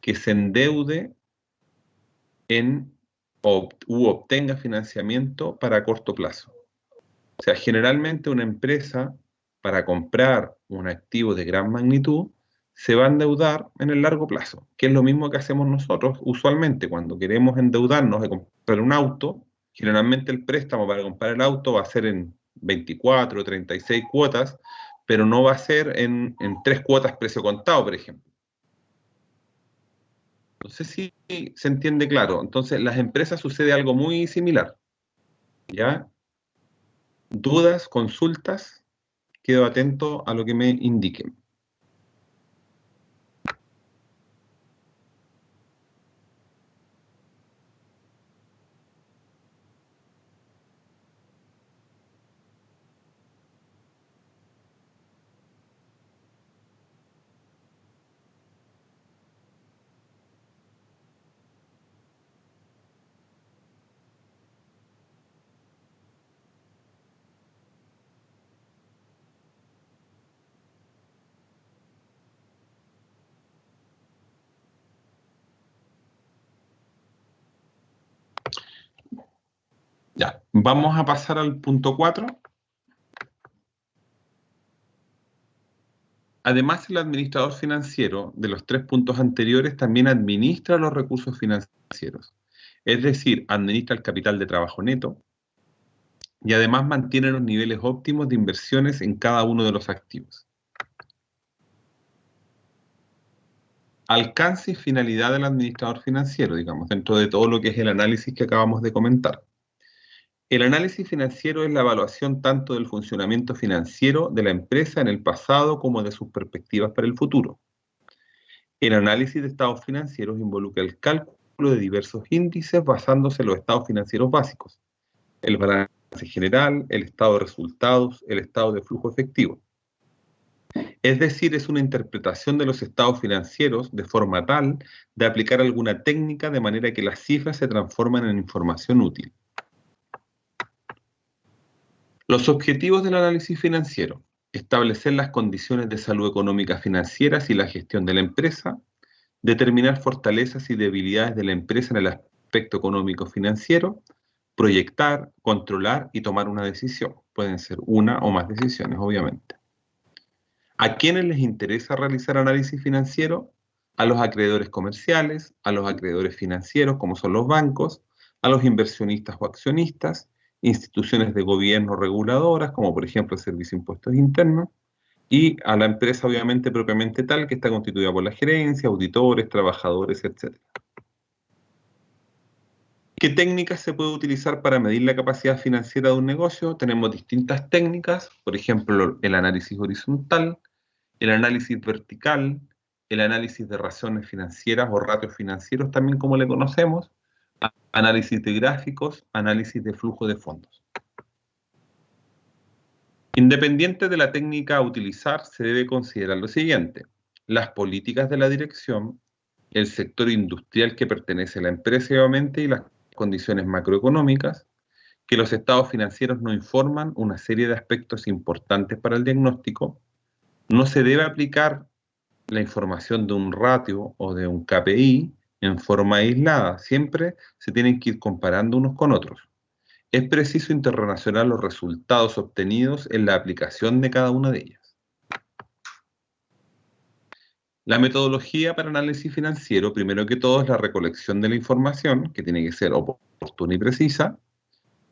que se endeude u obtenga financiamiento para corto plazo. O sea, generalmente una empresa, para comprar un activo de gran magnitud, se va a endeudar en el largo plazo, que es lo mismo que hacemos nosotros usualmente cuando queremos endeudarnos de comprar un auto. Generalmente el préstamo para comprar el auto va a ser en 24 o 36 cuotas, pero no va a ser en 3 cuotas precio contado, por ejemplo. No sé si se entiende claro. Entonces, las empresas sucede algo muy similar, ¿ya? ¿Dudas, consultas? Quedo atento a lo que me indiquen. Ya, vamos a pasar al punto 4. Además, el administrador financiero de los 3 puntos anteriores también administra los recursos financieros. Es decir, administra el capital de trabajo neto y además mantiene los niveles óptimos de inversiones en cada uno de los activos. Alcance y finalidad del administrador financiero, digamos, dentro de todo lo que es el análisis que acabamos de comentar. El análisis financiero es la evaluación tanto del funcionamiento financiero de la empresa en el pasado como de sus perspectivas para el futuro. El análisis de estados financieros involucra el cálculo de diversos índices basándose en los estados financieros básicos, el balance general, el estado de resultados, el estado de flujo efectivo. Es decir, es una interpretación de los estados financieros de forma tal de aplicar alguna técnica de manera que las cifras se transforman en información útil. Los objetivos del análisis financiero: establecer las condiciones de salud económica financieras y la gestión de la empresa, determinar fortalezas y debilidades de la empresa en el aspecto económico financiero, proyectar, controlar y tomar una decisión. Pueden ser una o más decisiones, obviamente. ¿A quiénes les interesa realizar análisis financiero? A los acreedores comerciales, a los acreedores financieros, como son los bancos, a los inversionistas o accionistas, instituciones de gobierno reguladoras, como por ejemplo el Servicio de Impuestos Internos, y a la empresa obviamente propiamente tal, que está constituida por la gerencia, auditores, trabajadores, etc. ¿Qué técnicas se puede utilizar para medir la capacidad financiera de un negocio? Tenemos distintas técnicas, por ejemplo, el análisis horizontal, el análisis vertical, el análisis de razones financieras o ratios financieros, también como le conocemos, análisis de gráficos, análisis de flujo de fondos. Independiente de la técnica a utilizar, se debe considerar lo siguiente: las políticas de la dirección, el sector industrial que pertenece a la empresa obviamente y las condiciones macroeconómicas, que los estados financieros no informan una serie de aspectos importantes para el diagnóstico. No se debe aplicar la información de un ratio o de un KPI en forma aislada, siempre se tienen que ir comparando unos con otros. Es preciso interrelacionar los resultados obtenidos en la aplicación de cada una de ellas. La metodología para análisis financiero, primero que todo, es la recolección de la información, que tiene que ser oportuna y precisa.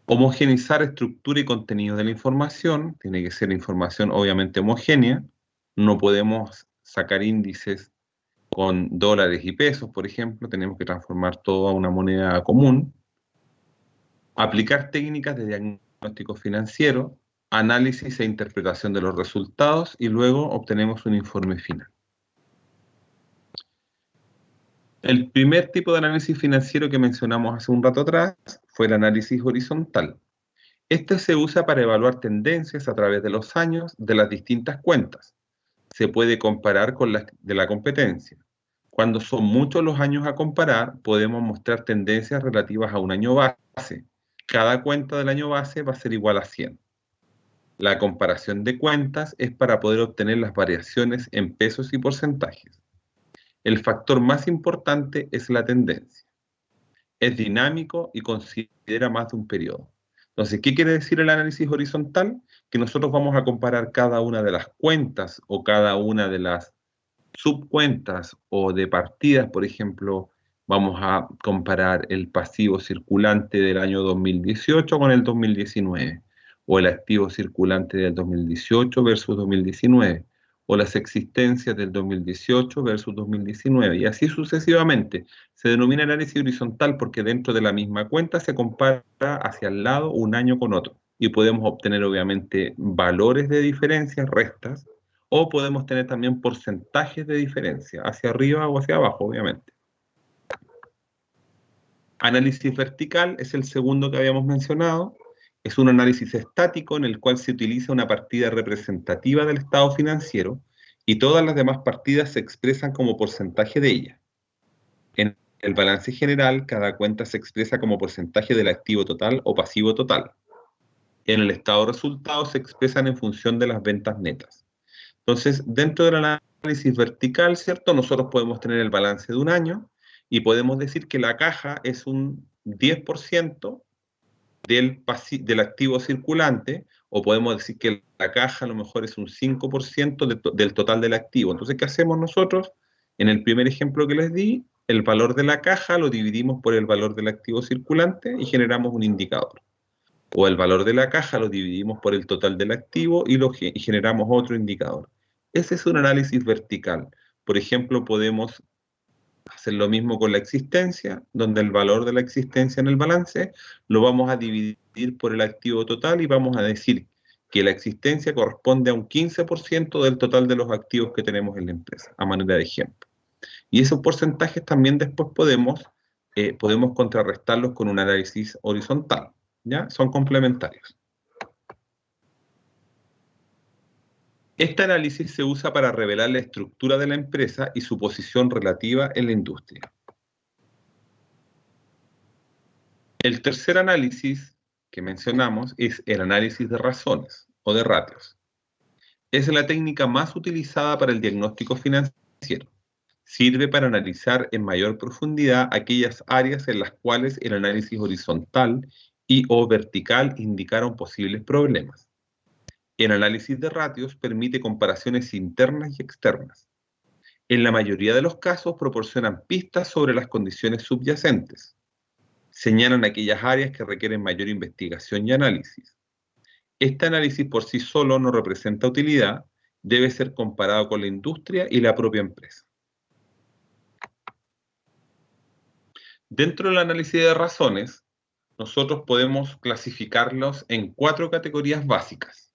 Homogeneizar estructura y contenido de la información, tiene que ser información obviamente homogénea. No podemos sacar índices con dólares y pesos, por ejemplo, tenemos que transformar todo a una moneda común. Aplicar técnicas de diagnóstico financiero, análisis e interpretación de los resultados y luego obtenemos un informe final. El primer tipo de análisis financiero que mencionamos hace un rato atrás fue el análisis horizontal. Este se usa para evaluar tendencias a través de los años de las distintas cuentas. Se puede comparar con las de la competencia. Cuando son muchos los años a comparar, podemos mostrar tendencias relativas a un año base. Cada cuenta del año base va a ser igual a 100. La comparación de cuentas es para poder obtener las variaciones en pesos y porcentajes. El factor más importante es la tendencia. Es dinámico y considera más de un periodo. Entonces, ¿qué quiere decir el análisis horizontal? Que nosotros vamos a comparar cada una de las cuentas o cada una de las subcuentas o de partidas. Por ejemplo, vamos a comparar el pasivo circulante del año 2018 con el 2019, o el activo circulante del 2018 versus 2019, o las existencias del 2018 versus 2019, y así sucesivamente. Se denomina análisis horizontal porque dentro de la misma cuenta se compara hacia el lado un año con otro, y podemos obtener obviamente valores de diferencia, restas, o podemos tener también porcentajes de diferencia, hacia arriba o hacia abajo, obviamente. Análisis vertical es el segundo que habíamos mencionado. Es un análisis estático en el cual se utiliza una partida representativa del estado financiero y todas las demás partidas se expresan como porcentaje de ella. En el balance general, cada cuenta se expresa como porcentaje del activo total o pasivo total. En el estado de resultados se expresan en función de las ventas netas. Entonces, dentro del análisis vertical, ¿cierto? Nosotros podemos tener el balance de un año y podemos decir que la caja es un 10% del activo circulante, o podemos decir que la caja a lo mejor es un 5% del total del activo. Entonces, ¿qué hacemos nosotros? En el primer ejemplo que les di, el valor de la caja lo dividimos por el valor del activo circulante y generamos un indicador. O el valor de la caja lo dividimos por el total del activo y generamos otro indicador. Ese es un análisis vertical. Por ejemplo, podemos hacer lo mismo con la existencia, donde el valor de la existencia en el balance lo vamos a dividir por el activo total y vamos a decir que la existencia corresponde a un 15% del total de los activos que tenemos en la empresa, a manera de ejemplo. Y esos porcentajes también después podemos contrarrestarlos con un análisis horizontal, ¿ya? Son complementarios. Este análisis se usa para revelar la estructura de la empresa y su posición relativa en la industria. El tercer análisis que mencionamos es el análisis de razones o de ratios. Es la técnica más utilizada para el diagnóstico financiero. Sirve para analizar en mayor profundidad aquellas áreas en las cuales el análisis horizontal y o vertical indicaron posibles problemas. El análisis de ratios permite comparaciones internas y externas. En la mayoría de los casos proporcionan pistas sobre las condiciones subyacentes. Señalan aquellas áreas que requieren mayor investigación y análisis. Este análisis por sí solo no representa utilidad, debe ser comparado con la industria y la propia empresa. Dentro del análisis de razones, nosotros podemos clasificarlos en 4 categorías básicas.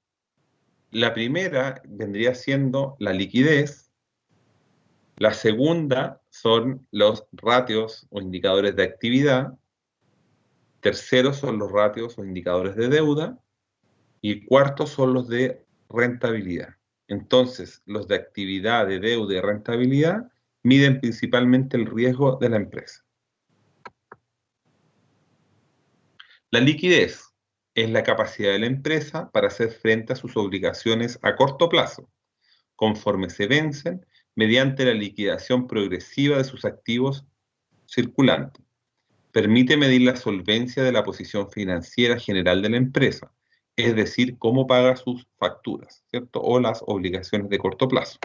La primera vendría siendo la liquidez, La segunda son los ratios o indicadores de actividad. Tercero son los ratios o indicadores de deuda. Y cuarto son los de rentabilidad. Entonces, los de actividad, de deuda y rentabilidad miden principalmente el riesgo de la empresa. La liquidez es la capacidad de la empresa para hacer frente a sus obligaciones a corto plazo, conforme se vencen, mediante la liquidación progresiva de sus activos circulantes. Permite medir la solvencia de la posición financiera general de la empresa, es decir, cómo paga sus facturas, ¿cierto? O las obligaciones de corto plazo.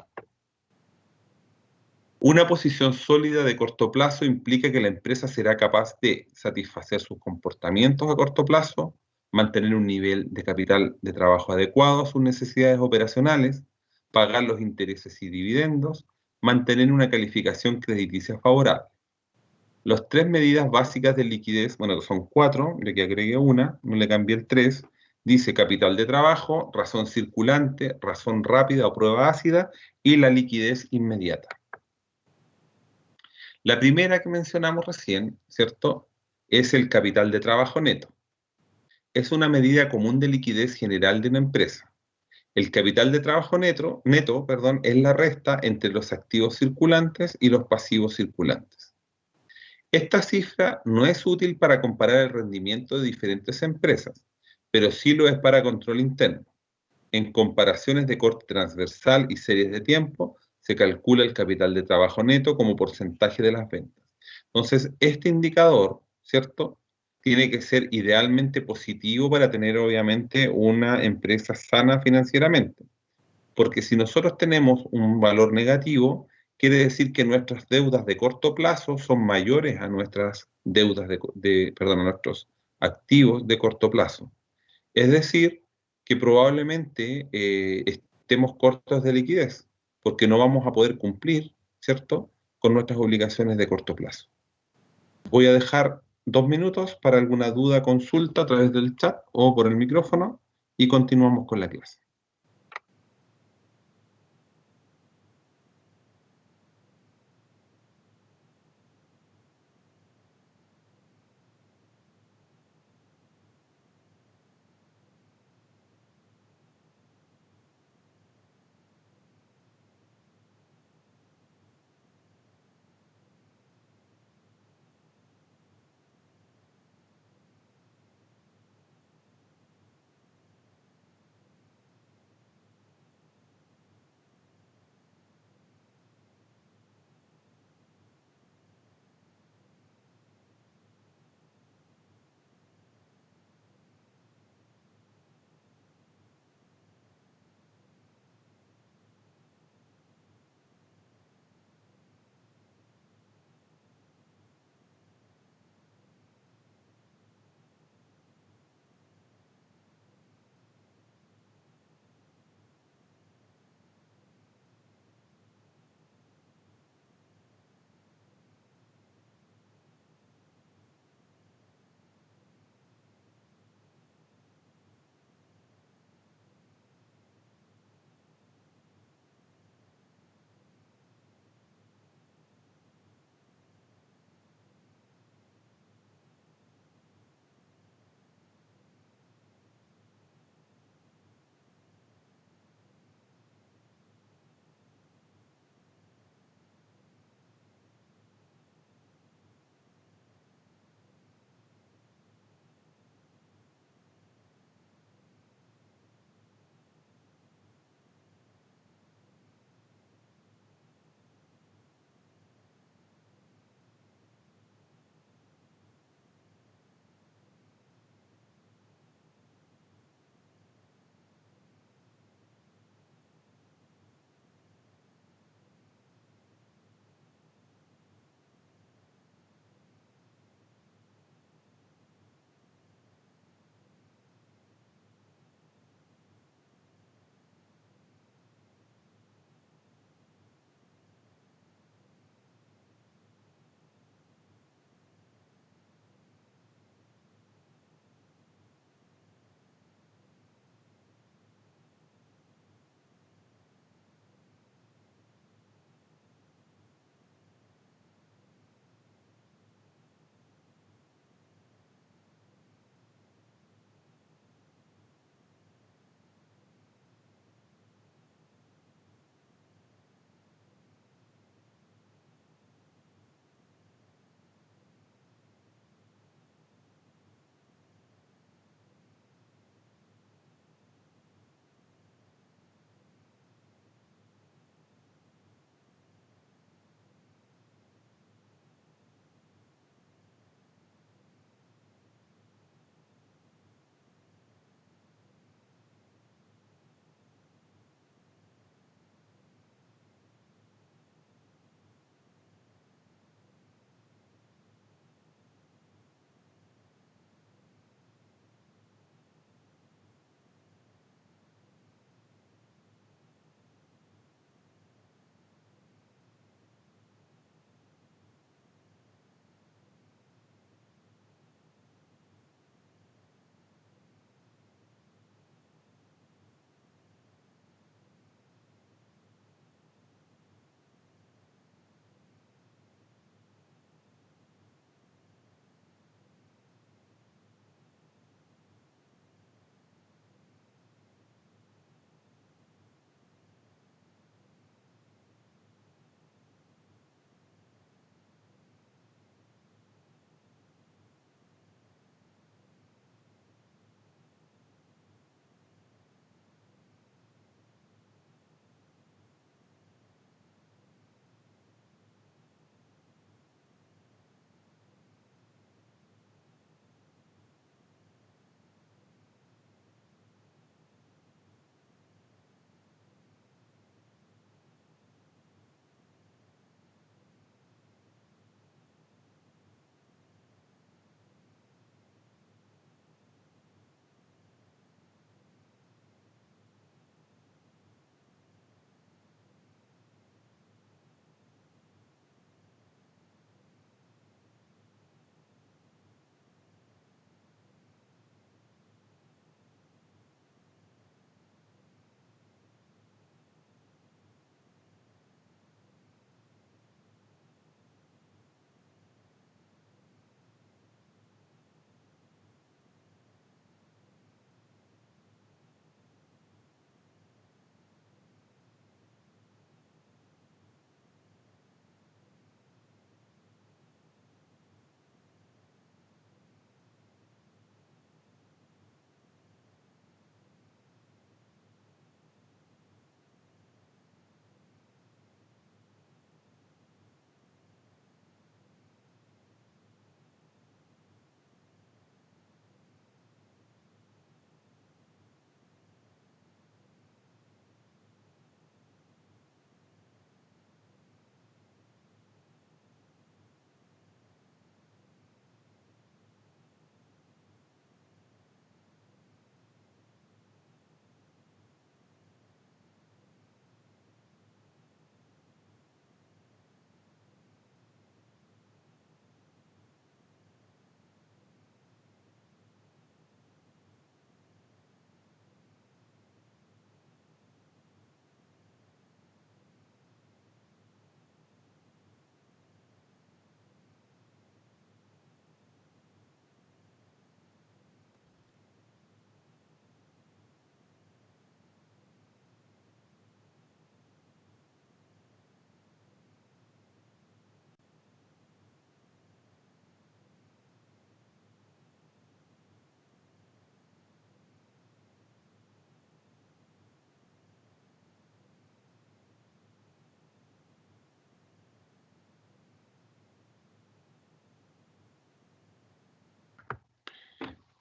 Una posición sólida de corto plazo implica que la empresa será capaz de satisfacer sus comportamientos a corto plazo, mantener un nivel de capital de trabajo adecuado a sus necesidades operacionales, pagar los intereses y dividendos, mantener una calificación crediticia favorable. Las tres medidas básicas de liquidez, bueno, son cuatro, le que agregué una, no le cambié el tres, dice capital de trabajo, razón circulante, razón rápida o prueba ácida y la liquidez inmediata. La primera que mencionamos recién, ¿cierto? Es el capital de trabajo neto. Es una medida común de liquidez general de una empresa. El capital de trabajo neto, es la resta entre los activos circulantes y los pasivos circulantes. Esta cifra no es útil para comparar el rendimiento de diferentes empresas, pero sí lo es para control interno. En comparaciones de corte transversal y series de tiempo, se calcula el capital de trabajo neto como porcentaje de las ventas. Entonces, este indicador, ¿cierto? Tiene que ser idealmente positivo para tener, obviamente, una empresa sana financieramente. Porque si nosotros tenemos un valor negativo, quiere decir que nuestras deudas de corto plazo son mayores a nuestras deudas a nuestros activos de corto plazo. Es decir, que probablemente estemos cortos de liquidez, porque no vamos a poder cumplir, ¿cierto?, con nuestras obligaciones de corto plazo. Voy a dejar 2 minutos para alguna duda, consulta a través del chat o por el micrófono y continuamos con la clase.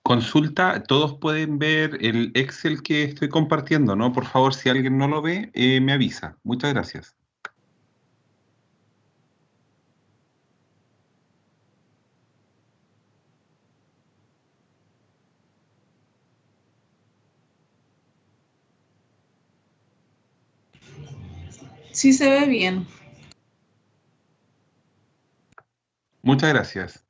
Consulta, todos pueden ver el Excel que estoy compartiendo, ¿no? Por favor, si alguien no lo ve, me avisa. Muchas gracias. Sí se ve bien. Muchas gracias.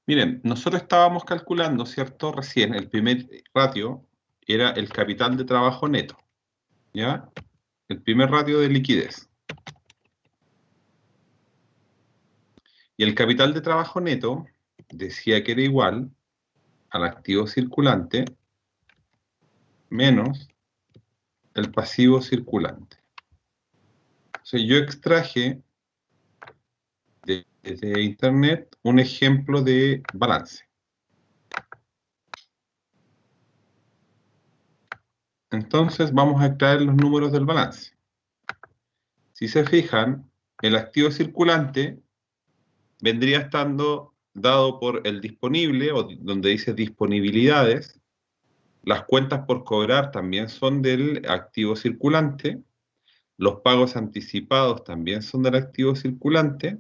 Miren, nosotros estábamos calculando, ¿cierto? Recién el primer ratio era el capital de trabajo neto, ¿ya? El primer ratio de liquidez. Y el capital de trabajo neto decía que era igual al activo circulante menos el pasivo circulante. Entonces yo extraje desde internet un ejemplo de balance. Entonces vamos a extraer los números del balance. Si se fijan, el activo circulante vendría estando dado por el disponible, o donde dice disponibilidades. Las cuentas por cobrar también son del activo circulante. Los pagos anticipados también son del activo circulante.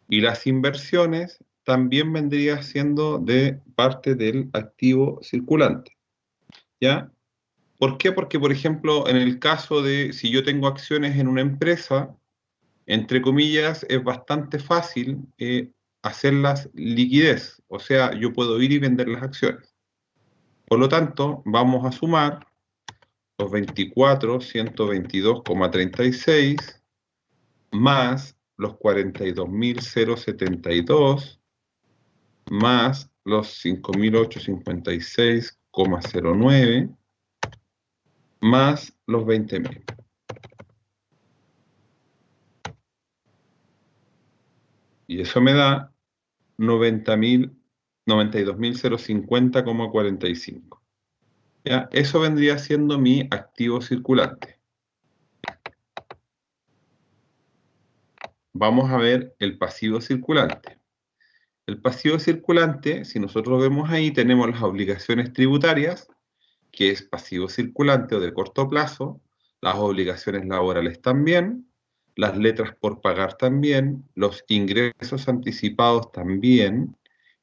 Y las inversiones también vendría siendo de parte del activo circulante. ¿Ya? ¿Por qué? Porque, por ejemplo, en el caso de si yo tengo acciones en una empresa, entre comillas, es bastante fácil hacerlas liquidez. O sea, yo puedo ir y vender las acciones. Por lo tanto, vamos a sumar los 24.122,36 más los 42.072 más los 5.856,09 más los 20.000. Y eso me da 92.050,45. ¿Ya? Eso vendría siendo mi activo circulante. Vamos a ver el pasivo circulante. El pasivo circulante, si nosotros vemos ahí, tenemos las obligaciones tributarias, que es pasivo circulante o de corto plazo, las obligaciones laborales también, las letras por pagar también, los ingresos anticipados también,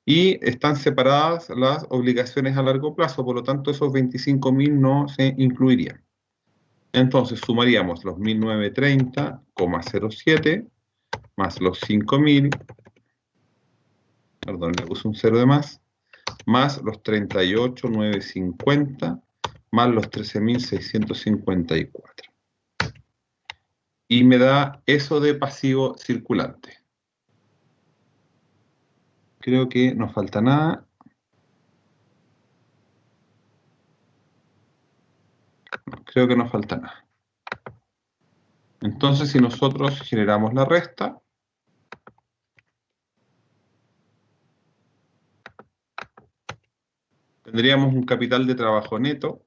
y están separadas las obligaciones a largo plazo, por lo tanto esos 25.000 no se incluirían. Entonces sumaríamos los 1.930,07 más los 5.000, perdón, le puse un cero de más los 38.950, más los 13.654. Y me da eso de pasivo circulante. Creo que no falta nada. Creo que no falta nada. Entonces, si nosotros generamos la resta, tendríamos un capital de trabajo neto.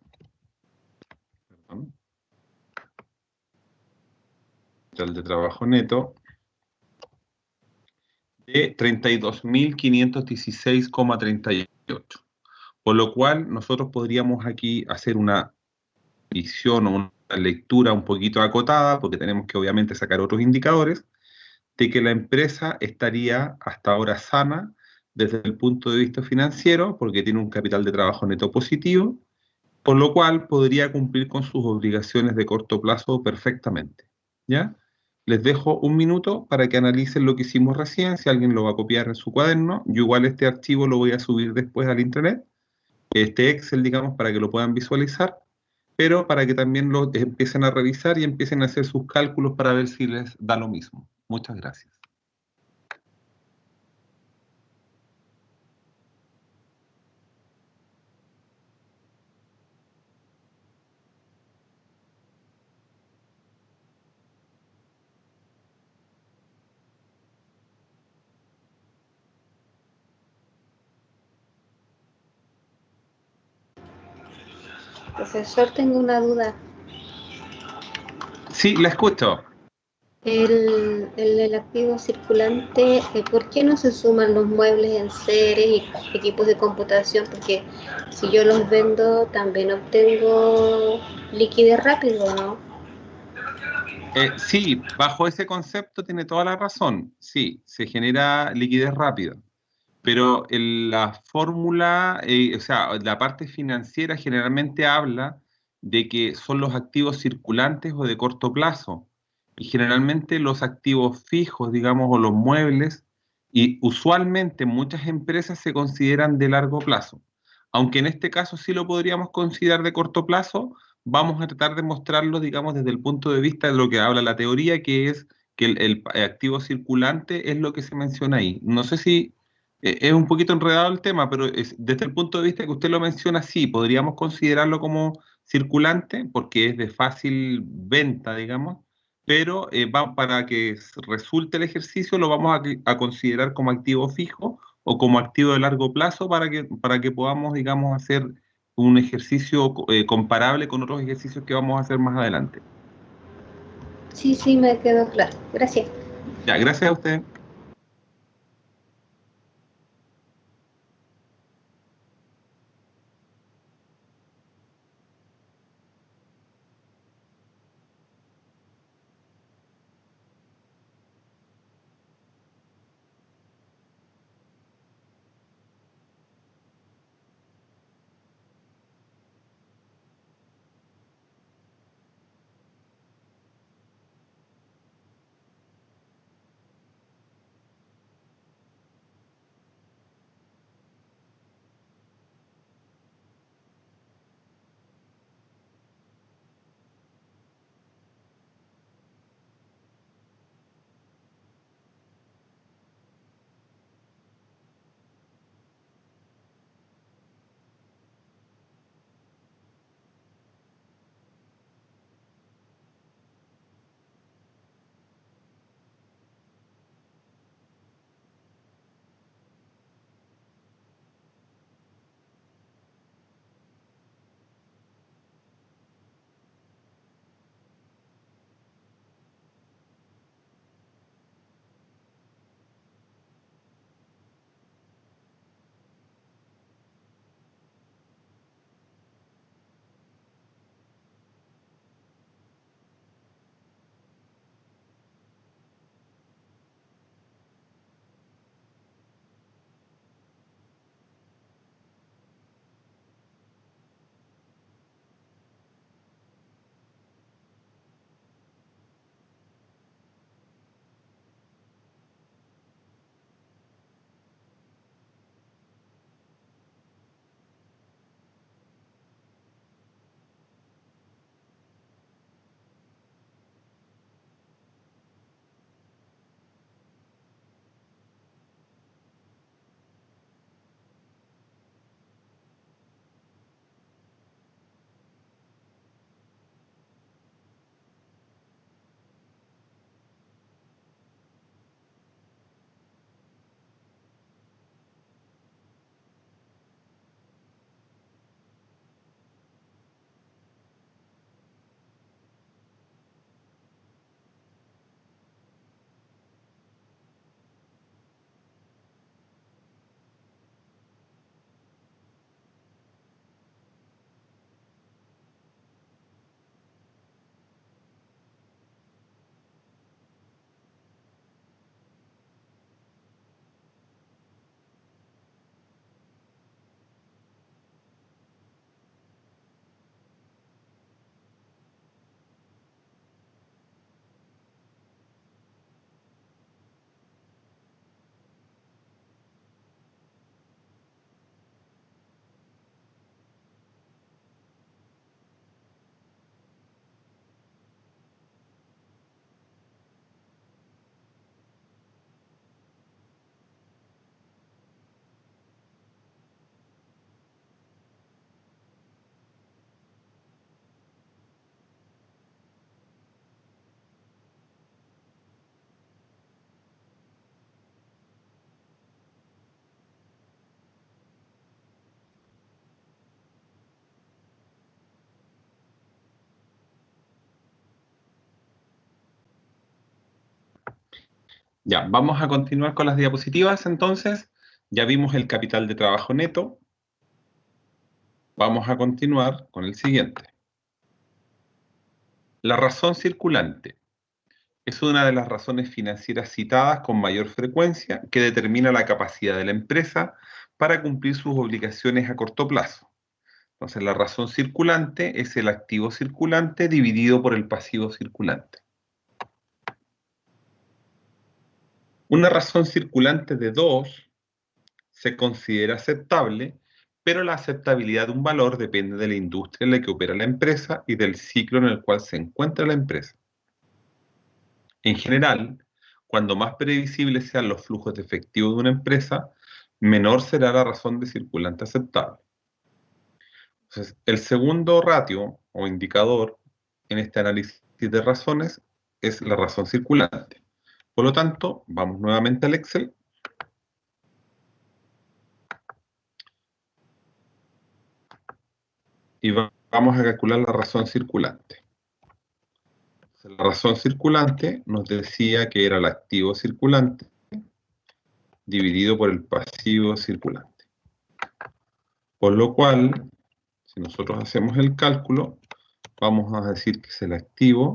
Perdón, capital de trabajo neto de 32.516,38. Por lo cual, nosotros podríamos aquí hacer una visión o una lectura un poquito acotada, porque tenemos que obviamente sacar otros indicadores, de que la empresa estaría hasta ahora sana desde el punto de vista financiero, porque tiene un capital de trabajo neto positivo, por lo cual podría cumplir con sus obligaciones de corto plazo perfectamente. ¿Ya? Les dejo un minuto para que analicen lo que hicimos recién, si alguien lo va a copiar en su cuaderno. Yo igual este archivo lo voy a subir después al internet, este Excel, digamos, para que lo puedan visualizar, pero para que también lo empiecen a revisar y empiecen a hacer sus cálculos para ver si les da lo mismo. Muchas gracias. Profesor, tengo una duda. Sí, la escucho. El activo circulante, ¿por qué no se suman los muebles en seres y equipos de computación? Porque si yo los vendo, también obtengo liquidez rápido, ¿no? Sí, bajo ese concepto tiene toda la razón. Sí, se genera liquidez rápida. Pero la fórmula, o sea, la parte financiera generalmente habla de que son los activos circulantes o de corto plazo. Y generalmente los activos fijos, digamos, o los muebles, y usualmente en muchas empresas se consideran de largo plazo. Aunque en este caso sí lo podríamos considerar de corto plazo, vamos a tratar de mostrarlo, digamos, desde el punto de vista de lo que habla la teoría, que es que el activo circulante es lo que se menciona ahí. No sé si es un poquito enredado el tema, pero desde el punto de vista que usted lo menciona, sí, podríamos considerarlo como circulante porque es de fácil venta, digamos, pero para que resulte el ejercicio lo vamos a considerar como activo fijo o como activo de largo plazo para que podamos, digamos, hacer un ejercicio comparable con otros ejercicios que vamos a hacer más adelante. Sí, sí, me quedó claro. Gracias. Ya, gracias a usted. Ya, vamos a continuar con las diapositivas entonces. Ya vimos el capital de trabajo neto. Vamos a continuar con el siguiente. La razón circulante es una de las razones financieras citadas con mayor frecuencia que determina la capacidad de la empresa para cumplir sus obligaciones a corto plazo. Entonces, la razón circulante es el activo circulante dividido por el pasivo circulante. Una razón circulante de 2 se considera aceptable, pero la aceptabilidad de un valor depende de la industria en la que opera la empresa y del ciclo en el cual se encuentra la empresa. En general, cuando más previsibles sean los flujos de efectivo de una empresa, menor será la razón de circulante aceptable. Entonces, el segundo ratio o indicador en este análisis de razones es la razón circulante. Por lo tanto, vamos nuevamente al Excel. Y vamos a calcular la razón circulante. La razón circulante nos decía que era el activo circulante dividido por el pasivo circulante. Por lo cual, si nosotros hacemos el cálculo, vamos a decir que es el activo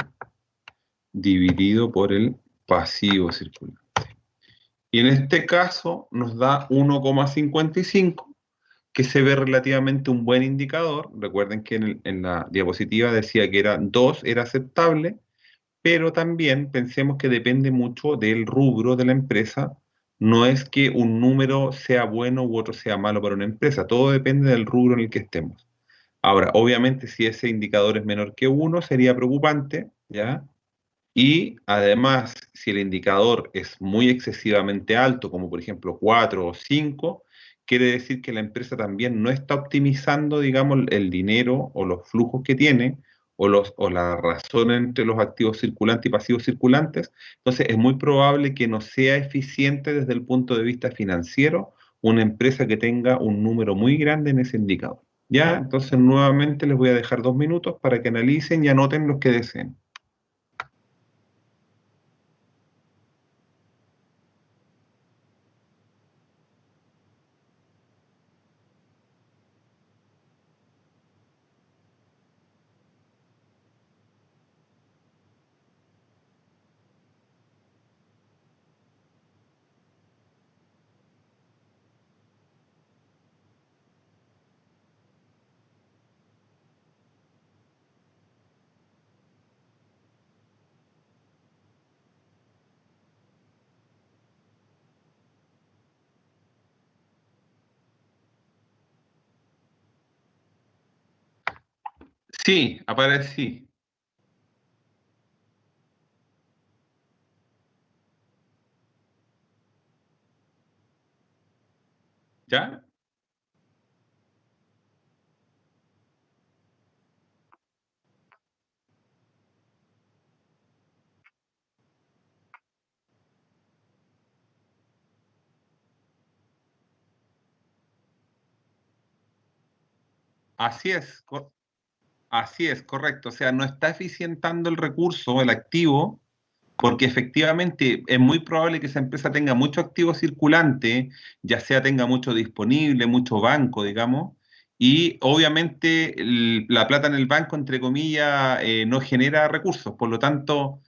dividido por el pasivo circulante. Y en este caso nos da 1,55, que se ve relativamente un buen indicador. Recuerden que en la diapositiva decía que era 2, era aceptable, pero también pensemos que depende mucho del rubro de la empresa. No es que un número sea bueno u otro sea malo para una empresa, todo depende del rubro en el que estemos. Ahora, obviamente, si ese indicador es menor que 1, sería preocupante, ¿ya? Y además, si el indicador es muy excesivamente alto, como por ejemplo 4 o 5, quiere decir que la empresa también no está optimizando, digamos, el dinero o los flujos que tiene, o la razón entre los activos circulantes y pasivos circulantes. Entonces, es muy probable que no sea eficiente desde el punto de vista financiero una empresa que tenga un número muy grande en ese indicador. Ya, entonces nuevamente les voy a dejar 2 minutos para que analicen y anoten los que deseen. Sí, aparece, sí. ¿Ya? Así es, así es, correcto. O sea, no está eficientando el recurso, el activo, porque efectivamente es muy probable que esa empresa tenga mucho activo circulante, ya sea tenga mucho disponible, mucho banco, digamos, y obviamente la plata en el banco, entre comillas, no genera recursos. Por lo tanto,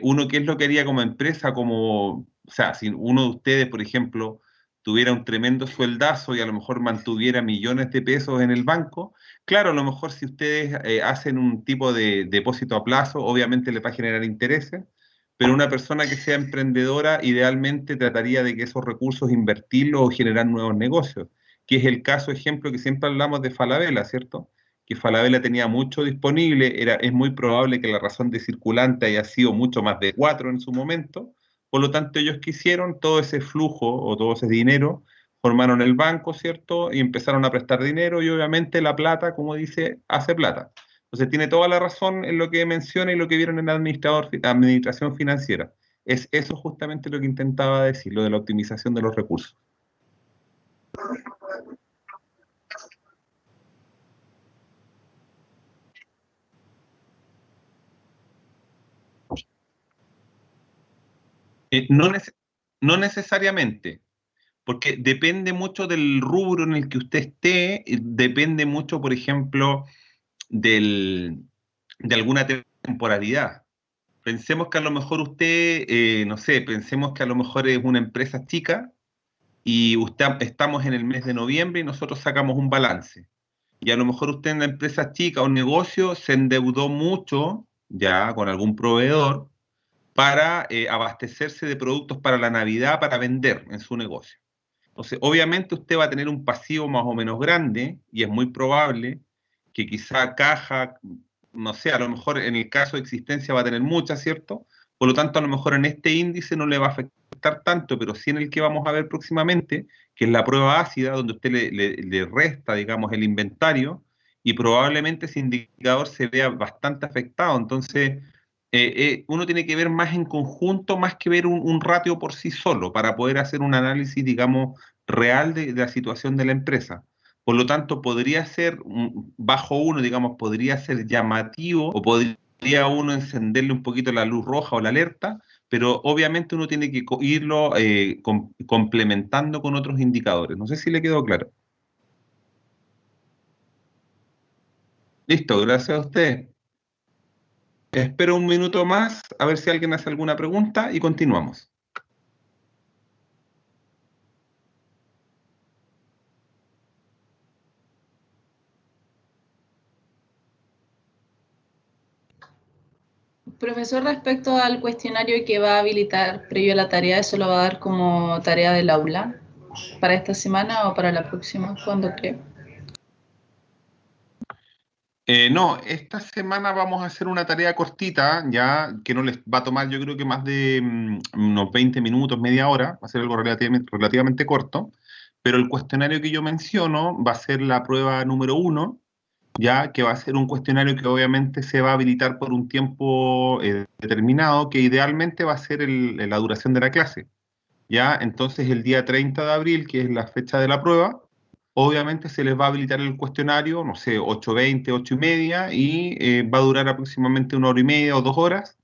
uno, ¿qué es lo que haría como empresa? O sea, si uno de ustedes, por ejemplo, tuviera un tremendo sueldazo y a lo mejor mantuviera millones de pesos en el banco, claro, a lo mejor si ustedes hacen un tipo de depósito a plazo, obviamente les va a generar intereses, pero una persona que sea emprendedora idealmente trataría de que esos recursos invertirlos o generar nuevos negocios, que es el caso ejemplo que siempre hablamos de Falabella, ¿cierto? Que Falabella tenía mucho disponible, es muy probable que la razón de circulante haya sido mucho más de 4 en su momento, por lo tanto ellos quisieron todo ese flujo o todo ese dinero, formaron el banco, ¿cierto? Y empezaron a prestar dinero y obviamente la plata, como dice, hace plata. Entonces tiene toda la razón en lo que menciona y lo que vieron en la administración financiera. Es eso justamente lo que intentaba decir, lo de la optimización de los recursos. No, no necesariamente, porque depende mucho del rubro en el que usted esté, depende mucho, por ejemplo, del, de alguna temporalidad. Pensemos que a lo mejor usted, no sé, pensemos que a lo mejor es una empresa chica y usted, estamos en el mes de noviembre y nosotros sacamos un balance. Y a lo mejor usted en la empresa chica o negocio se endeudó mucho ya con algún proveedor para abastecerse de productos para la Navidad para vender en su negocio. Entonces, obviamente usted va a tener un pasivo más o menos grande y es muy probable que quizá caja, no sé, a lo mejor en el caso de existencia va a tener mucha, ¿cierto? Por lo tanto, a lo mejor en este índice no le va a afectar tanto, pero sí en el que vamos a ver próximamente, que es la prueba ácida, donde usted le resta, digamos, el inventario y probablemente ese indicador se vea bastante afectado. Entonces, uno tiene que ver más en conjunto, más que ver un ratio por sí solo, para poder hacer un análisis, digamos, real de la situación de la empresa. Por lo tanto, podría ser bajo uno, digamos, podría ser llamativo o podría uno encenderle un poquito la luz roja o la alerta, pero obviamente uno tiene que irlo complementando con otros indicadores. No sé si le quedó claro. Listo, gracias a usted. Espero un minuto más a ver si alguien hace alguna pregunta y continuamos. Profesor, respecto al cuestionario que va a habilitar previo a la tarea, ¿eso lo va a dar como tarea del aula para esta semana o para la próxima? ¿Cuándo cree? No, esta semana vamos a hacer una tarea cortita, ya que no les va a tomar yo creo que más de unos 20 minutos, media hora, va a ser algo relativamente corto, pero el cuestionario que yo menciono va a ser la prueba número uno, ya que va a ser un cuestionario que obviamente se va a habilitar por un tiempo determinado, que idealmente va a ser la duración de la clase. Ya, entonces el día 30 de abril, que es la fecha de la prueba, obviamente se les va a habilitar el cuestionario, no sé, 8:20, 8:30, y va a durar aproximadamente 1 hora y media o 2 horas,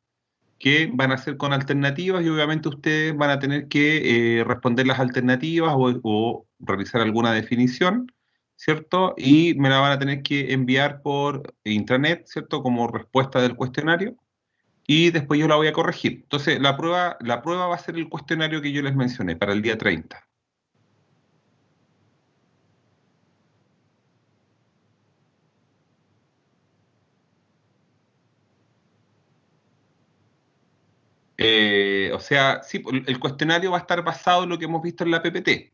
que van a ser con alternativas y obviamente ustedes van a tener que responder las alternativas o realizar alguna definición, ¿cierto? Y me la van a tener que enviar por intranet, ¿cierto? Como respuesta del cuestionario y después yo la voy a corregir. Entonces, la prueba va a ser el cuestionario que yo les mencioné para el día 30. O sea, sí, el cuestionario va a estar basado en lo que hemos visto en la PPT,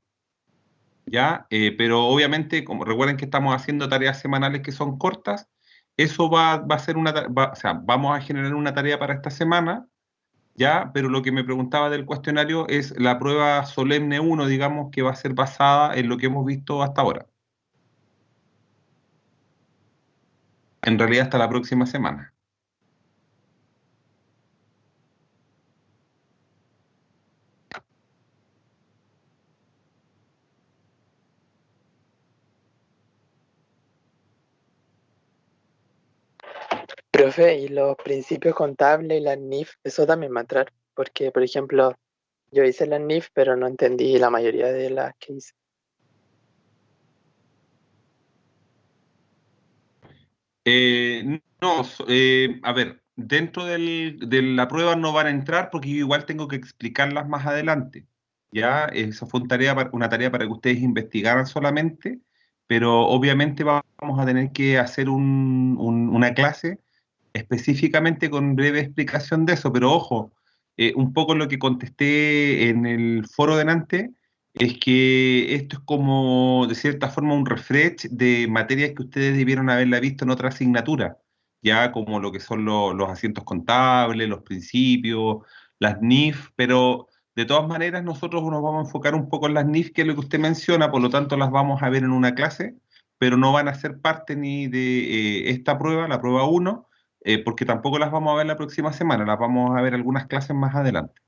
¿ya? Pero obviamente, como recuerden que estamos haciendo tareas semanales que son cortas, eso va a ser o sea, vamos a generar una tarea para esta semana, ¿ya? Pero lo que me preguntaba del cuestionario es la prueba solemne uno, digamos, que va a ser basada en lo que hemos visto hasta ahora. En realidad hasta la próxima semana. Profe, y los principios contables y las NIF, eso también va a entrar, porque, por ejemplo, yo hice las NIF, pero no entendí la mayoría de las que hice. No, a ver, dentro de la prueba no van a entrar porque yo igual tengo que explicarlas más adelante. Ya, esa fue una tarea para que ustedes investigaran solamente, pero obviamente vamos a tener que hacer una clase específicamente con breve explicación de eso, pero ojo, un poco lo que contesté en el foro delante es que esto es como, de cierta forma, un refresh de materias que ustedes debieron haberla visto en otra asignatura, ya como lo que son los asientos contables, los principios, las NIF, pero de todas maneras nosotros nos vamos a enfocar un poco en las NIF, que es lo que usted menciona, por lo tanto las vamos a ver en una clase, pero no van a ser parte ni de esta prueba, la prueba uno, porque tampoco las vamos a ver la próxima semana, las vamos a ver algunas clases más adelante.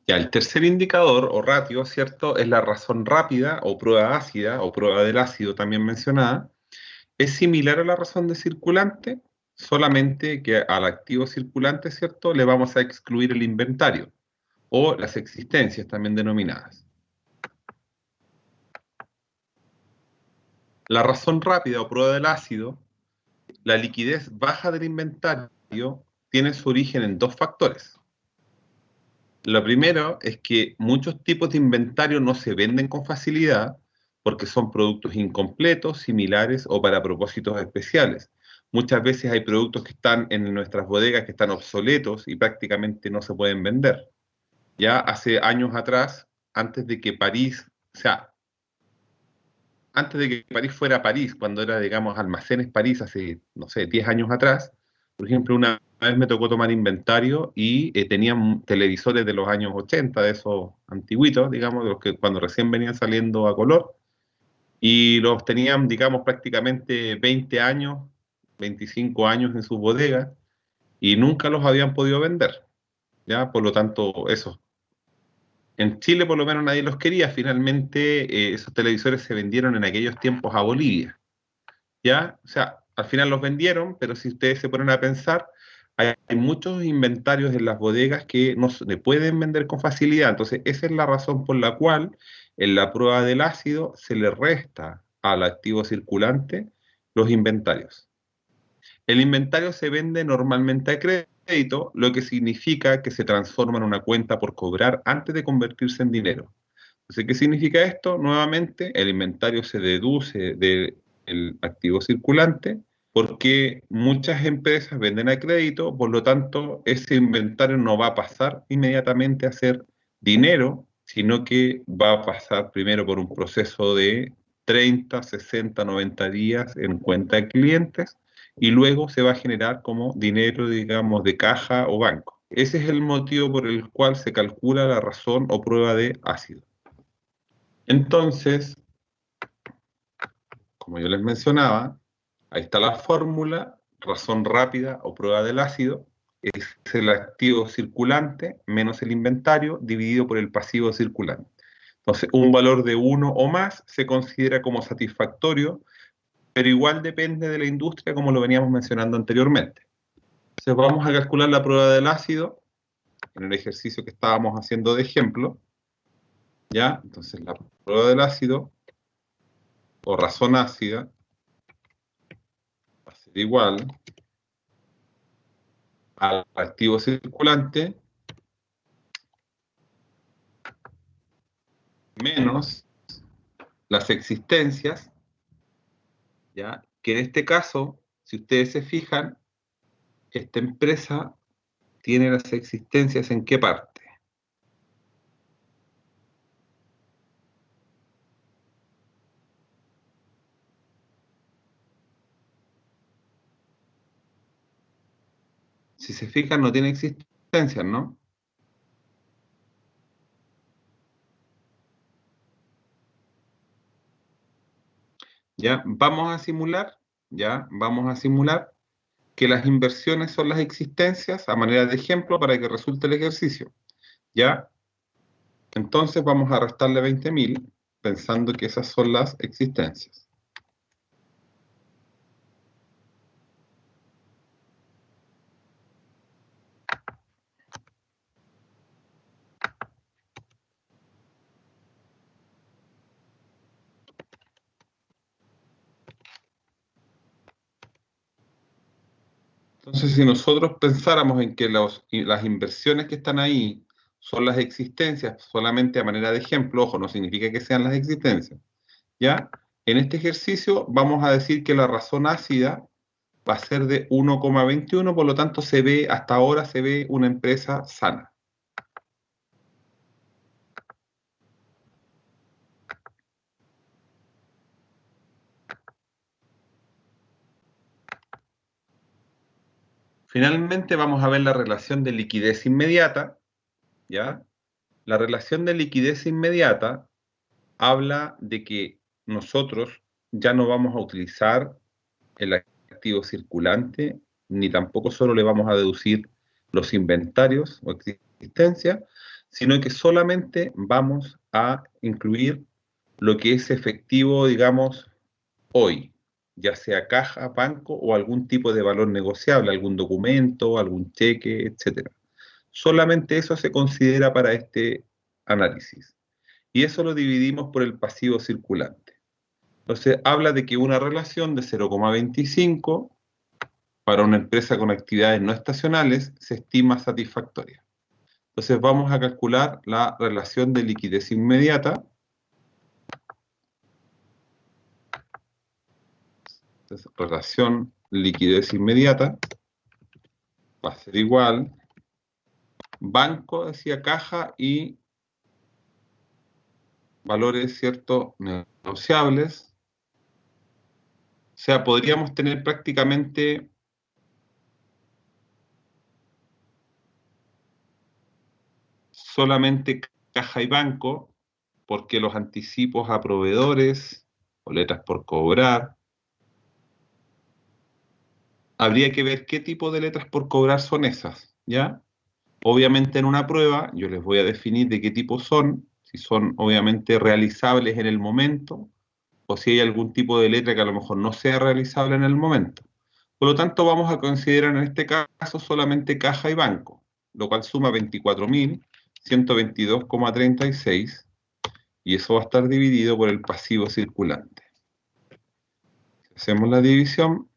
Ya, el tercer indicador o ratio, ¿cierto? Es la razón rápida o prueba ácida o prueba del ácido también mencionada. Es similar a la razón de circulante, solamente que al activo circulante, ¿cierto? Le vamos a excluir el inventario o las existencias también denominadas. La razón rápida o prueba del ácido, la liquidez baja del inventario tiene su origen en dos factores. Lo primero es que muchos tipos de inventario no se venden con facilidad porque son productos incompletos, similares o para propósitos especiales. Muchas veces hay productos que están en nuestras bodegas que están obsoletos y prácticamente no se pueden vender. Ya hace años atrás, antes de que París, o sea, antes de que París fuera París, cuando era, digamos, Almacenes París, hace, no sé, 10 años atrás, por ejemplo, una vez me tocó tomar inventario y tenían televisores de los años 80, de esos antiguitos, digamos, de los que cuando recién venían saliendo a color, y los tenían, digamos, prácticamente 20 años, 25 años en sus bodegas, y nunca los habían podido vender, ¿ya? Por lo tanto, eso. En Chile por lo menos nadie los quería, finalmente esos televisores se vendieron en aquellos tiempos a Bolivia. ¿Ya? O sea, al final los vendieron, pero si ustedes se ponen a pensar, hay muchos inventarios en las bodegas que no se pueden vender con facilidad. Entonces, esa es la razón por la cual en la prueba del ácido se le resta al activo circulante los inventarios. El inventario se vende normalmente a crédito, lo que significa que se transforma en una cuenta por cobrar antes de convertirse en dinero. Entonces, ¿qué significa esto? Nuevamente, el inventario se deduce del activo circulante porque muchas empresas venden a crédito, por lo tanto, ese inventario no va a pasar inmediatamente a ser dinero, sino que va a pasar primero por un proceso de 30, 60, 90 días en cuenta de clientes y luego se va a generar como dinero, digamos, de caja o banco. Ese es el motivo por el cual se calcula la razón o prueba de ácido. Entonces, como yo les mencionaba, ahí está la fórmula, razón rápida o prueba del ácido, es el activo circulante menos el inventario dividido por el pasivo circulante. Entonces, un valor de 1 o más se considera como satisfactorio, pero igual depende de la industria, como lo veníamos mencionando anteriormente. Entonces, vamos a calcular la prueba del ácido en el ejercicio que estábamos haciendo de ejemplo. ¿Ya? Entonces, la prueba del ácido o razón ácida va a ser igual al activo circulante menos las existencias, ¿ya? Que en este caso, si ustedes se fijan, esta empresa tiene las existencias ¿en qué parte? Si se fijan, no tiene existencias, ¿no? Ya, vamos a simular que las inversiones son las existencias a manera de ejemplo para que resulte el ejercicio, ¿ya? Entonces vamos a restarle 20.000 pensando que esas son las existencias. Entonces, si nosotros pensáramos en que las inversiones que están ahí son las existencias, solamente a manera de ejemplo, ojo, no significa que sean las existencias, ¿ya? En este ejercicio vamos a decir que la razón ácida va a ser de 1,21, por lo tanto hasta ahora se ve una empresa sana. Finalmente vamos a ver la relación de liquidez inmediata, ¿ya? La relación de liquidez inmediata habla de que nosotros ya no vamos a utilizar el activo circulante, ni tampoco solo le vamos a deducir los inventarios o existencias, sino que solamente vamos a incluir lo que es efectivo, digamos, hoy, ya sea caja, banco o algún tipo de valor negociable, algún documento, algún cheque, etcétera. Solamente eso se considera para este análisis. Y eso lo dividimos por el pasivo circulante. Entonces, habla de que una relación de 0,25 para una empresa con actividades no estacionales se estima satisfactoria. Entonces, vamos a calcular la relación de liquidez inmediata. Entonces, relación liquidez inmediata va a ser igual banco, decía caja, y valores, ¿cierto?, negociables. O sea, podríamos tener prácticamente solamente caja y banco, porque los anticipos a proveedores o letras por cobrar, habría que ver qué tipo de letras por cobrar son esas, ¿ya? Obviamente en una prueba yo les voy a definir de qué tipo son, si son obviamente realizables en el momento, o si hay algún tipo de letra que a lo mejor no sea realizable en el momento. Por lo tanto, vamos a considerar en este caso solamente caja y banco, lo cual suma 24.122,36, y eso va a estar dividido por el pasivo circulante. Hacemos la división,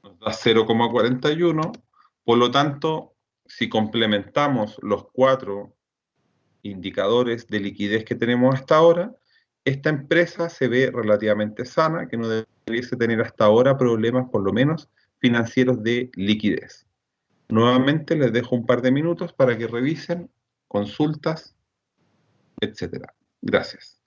nos da 0,41, por lo tanto, si complementamos los 4 indicadores de liquidez que tenemos hasta ahora, esta empresa se ve relativamente sana, que no debiese tener hasta ahora problemas, por lo menos, financieros de liquidez. Nuevamente les dejo un par de minutos para que revisen, consultas, etcétera. Gracias.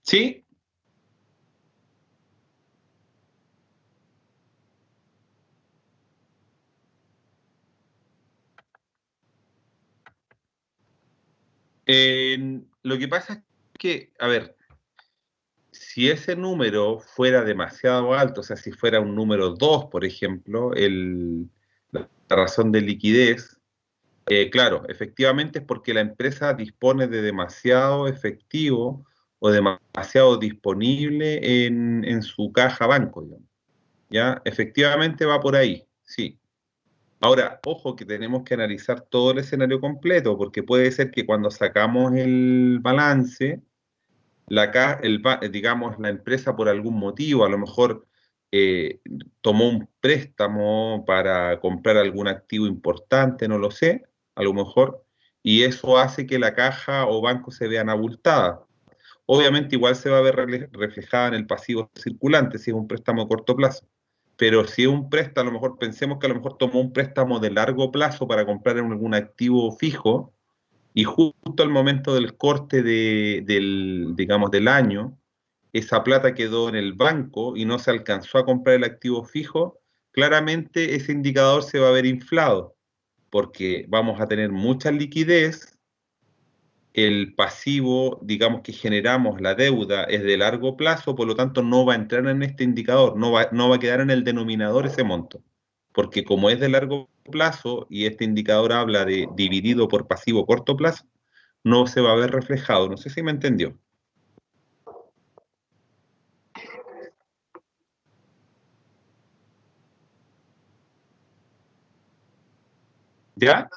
¿Sí? Lo que pasa es que, a ver, si ese número fuera demasiado alto, o sea, si fuera un número 2, por ejemplo, la razón de liquidez, claro, efectivamente es porque la empresa dispone de demasiado efectivo o demasiado disponible en su caja banco, digamos. ¿Ya? Efectivamente va por ahí, sí. Ahora, ojo que tenemos que analizar todo el escenario completo, porque puede ser que cuando sacamos el balance, digamos, la empresa por algún motivo, a lo mejor eh, tomó un préstamo para comprar algún activo importante, no lo sé, a lo mejor, y eso hace que la caja o banco se vean abultadas. Obviamente igual se va a ver reflejada en el pasivo circulante si es un préstamo a corto plazo. Pero si es un préstamo, a lo mejor pensemos que a lo mejor tomó un préstamo de largo plazo para comprar algún activo fijo, y justo al momento del corte digamos, del año, esa plata quedó en el banco y no se alcanzó a comprar el activo fijo, claramente ese indicador se va a ver inflado, porque vamos a tener mucha liquidez, el pasivo, digamos que generamos, la deuda es de largo plazo, por lo tanto no va a entrar en este indicador, no va a quedar en el denominador ese monto, porque como es de largo plazo y este indicador habla de dividido por pasivo corto plazo, no se va a ver reflejado. No sé si me entendió. ¿Ya?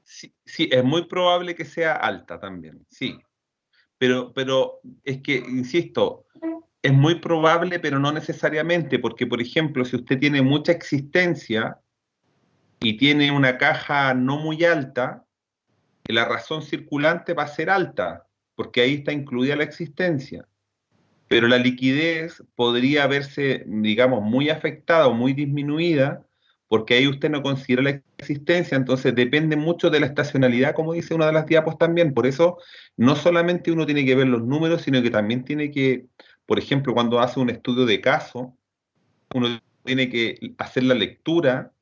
Sí, sí, es muy probable que sea alta también, sí. Pero es que, insisto, Es muy probable, pero no necesariamente, porque, por ejemplo, si usted tiene mucha existencia y tiene una caja no muy alta, la razón circulante va a ser alta, porque ahí está incluida la existencia. Pero la liquidez podría verse, digamos, muy afectada o muy disminuida, porque ahí usted no considera la existencia, entonces depende mucho de la estacionalidad, como dice una de las diapos también. Por eso, no solamente uno tiene que ver los números, sino que también tiene que, por ejemplo, cuando hace un estudio de caso, uno tiene que hacer la lectura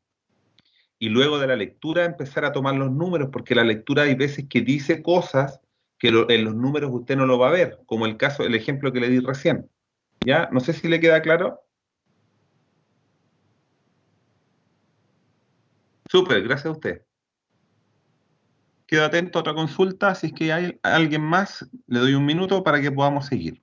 y luego de la lectura empezar a tomar los números, porque la lectura hay veces que dice cosas que en los números usted no lo va a ver, como el caso, el ejemplo que le di recién. ¿Ya? No sé si le queda claro. Súper, gracias a usted. Quedo atento a otra consulta, si es que hay alguien más, le doy un minuto para que podamos seguir.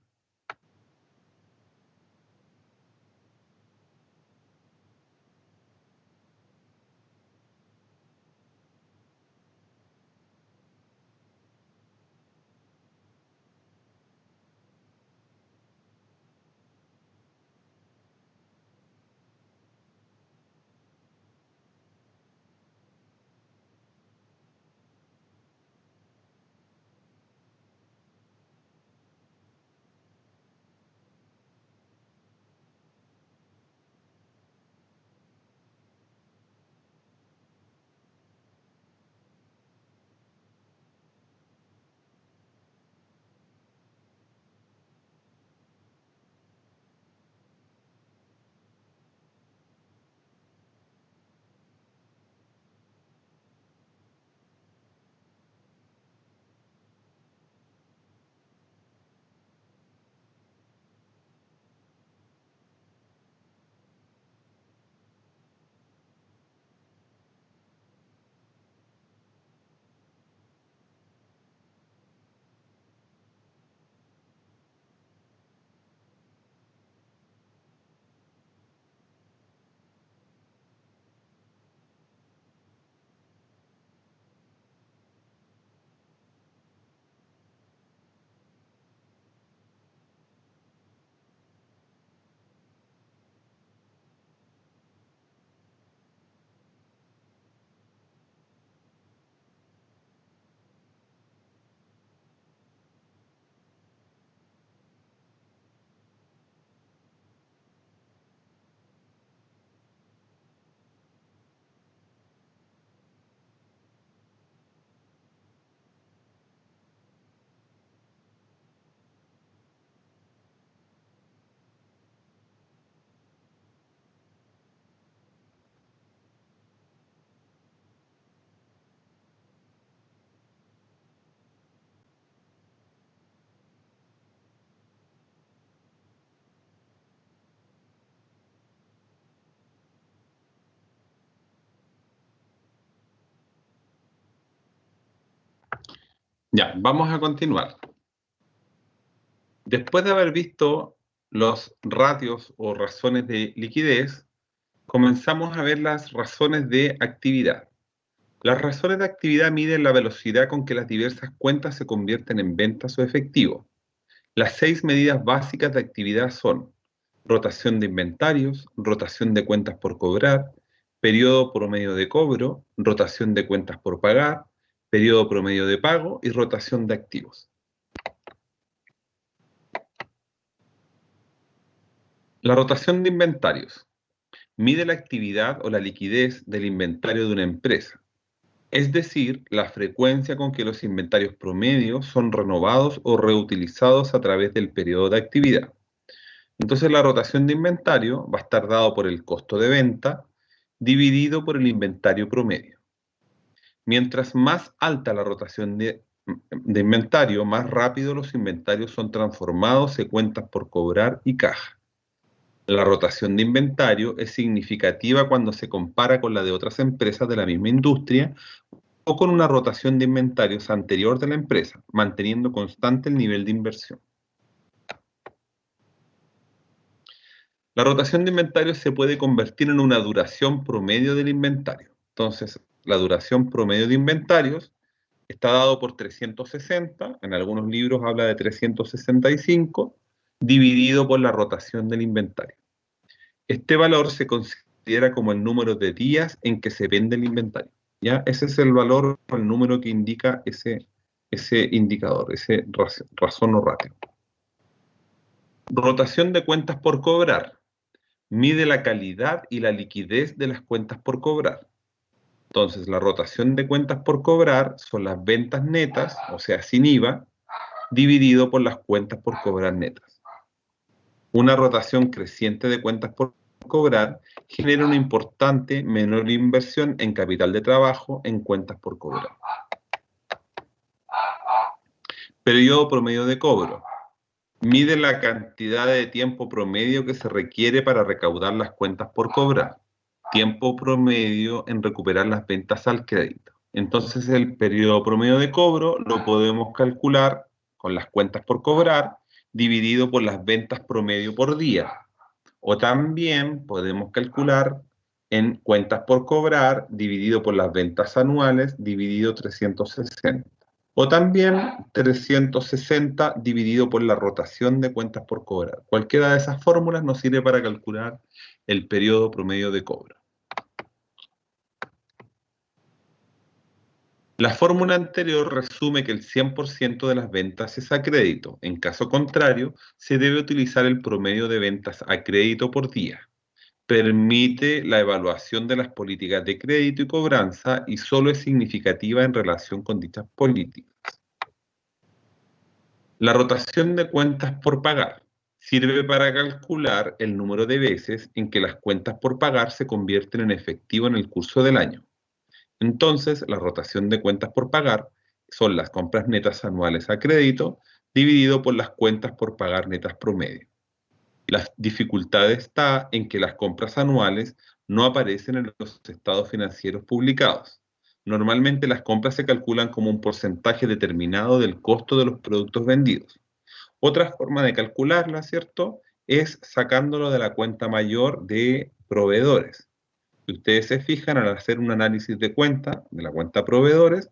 Ya, vamos a continuar. Después de haber visto los ratios o razones de liquidez, comenzamos a ver las razones de actividad. Las razones de actividad miden la velocidad con que las diversas cuentas se convierten en ventas o efectivo. Las 6 medidas básicas de actividad son rotación de inventarios, rotación de cuentas por cobrar, periodo promedio de cobro, rotación de cuentas por pagar, periodo promedio de pago y rotación de activos. La rotación de inventarios mide la actividad o la liquidez del inventario de una empresa, es decir, la frecuencia con que los inventarios promedios son renovados o reutilizados a través del periodo de actividad. Entonces la rotación de inventario va a estar dado por el costo de venta dividido por el inventario promedio. Mientras más alta la rotación de inventario, más rápido los inventarios son transformados en cuentas por cobrar y caja. La rotación de inventario es significativa cuando se compara con la de otras empresas de la misma industria o con una rotación de inventarios anterior de la empresa, manteniendo constante el nivel de inversión. La rotación de inventarios se puede convertir en una duración promedio del inventario. Entonces, la duración promedio de inventarios está dado por 360, en algunos libros habla de 365, dividido por la rotación del inventario. Este valor se considera como el número de días en que se vende el inventario. ¿Ya? Ese es el valor o el número que indica ese indicador, ese razón o ratio. Rotación de cuentas por cobrar. Mide la calidad y la liquidez de las cuentas por cobrar. Entonces, la rotación de cuentas por cobrar son las ventas netas, o sea, sin IVA, dividido por las cuentas por cobrar netas. Una rotación creciente de cuentas por cobrar genera una importante menor inversión en capital de trabajo en cuentas por cobrar. Periodo promedio de cobro. Mide la cantidad de tiempo promedio que se requiere para recaudar las cuentas por cobrar. Tiempo promedio en recuperar las ventas al crédito. Entonces el periodo promedio de cobro lo podemos calcular con las cuentas por cobrar dividido por las ventas promedio por día. O también podemos calcular en cuentas por cobrar dividido por las ventas anuales dividido 360. O también 360 dividido por la rotación de cuentas por cobrar. Cualquiera de esas fórmulas nos sirve para calcular el periodo promedio de cobro. La fórmula anterior resume que el 100% de las ventas es a crédito. En caso contrario, se debe utilizar el promedio de ventas a crédito por día. Permite la evaluación de las políticas de crédito y cobranza y solo es significativa en relación con dichas políticas. La rotación de cuentas por pagar sirve para calcular el número de veces en que las cuentas por pagar se convierten en efectivo en el curso del año. Entonces, la rotación de cuentas por pagar son las compras netas anuales a crédito dividido por las cuentas por pagar netas promedio. La dificultad está en que las compras anuales no aparecen en los estados financieros publicados. Normalmente las compras se calculan como un porcentaje determinado del costo de los productos vendidos. Otra forma de calcularla, ¿cierto?, es sacándolo de la cuenta mayor de proveedores. Si ustedes se fijan, al hacer un análisis de cuenta, de la cuenta proveedores,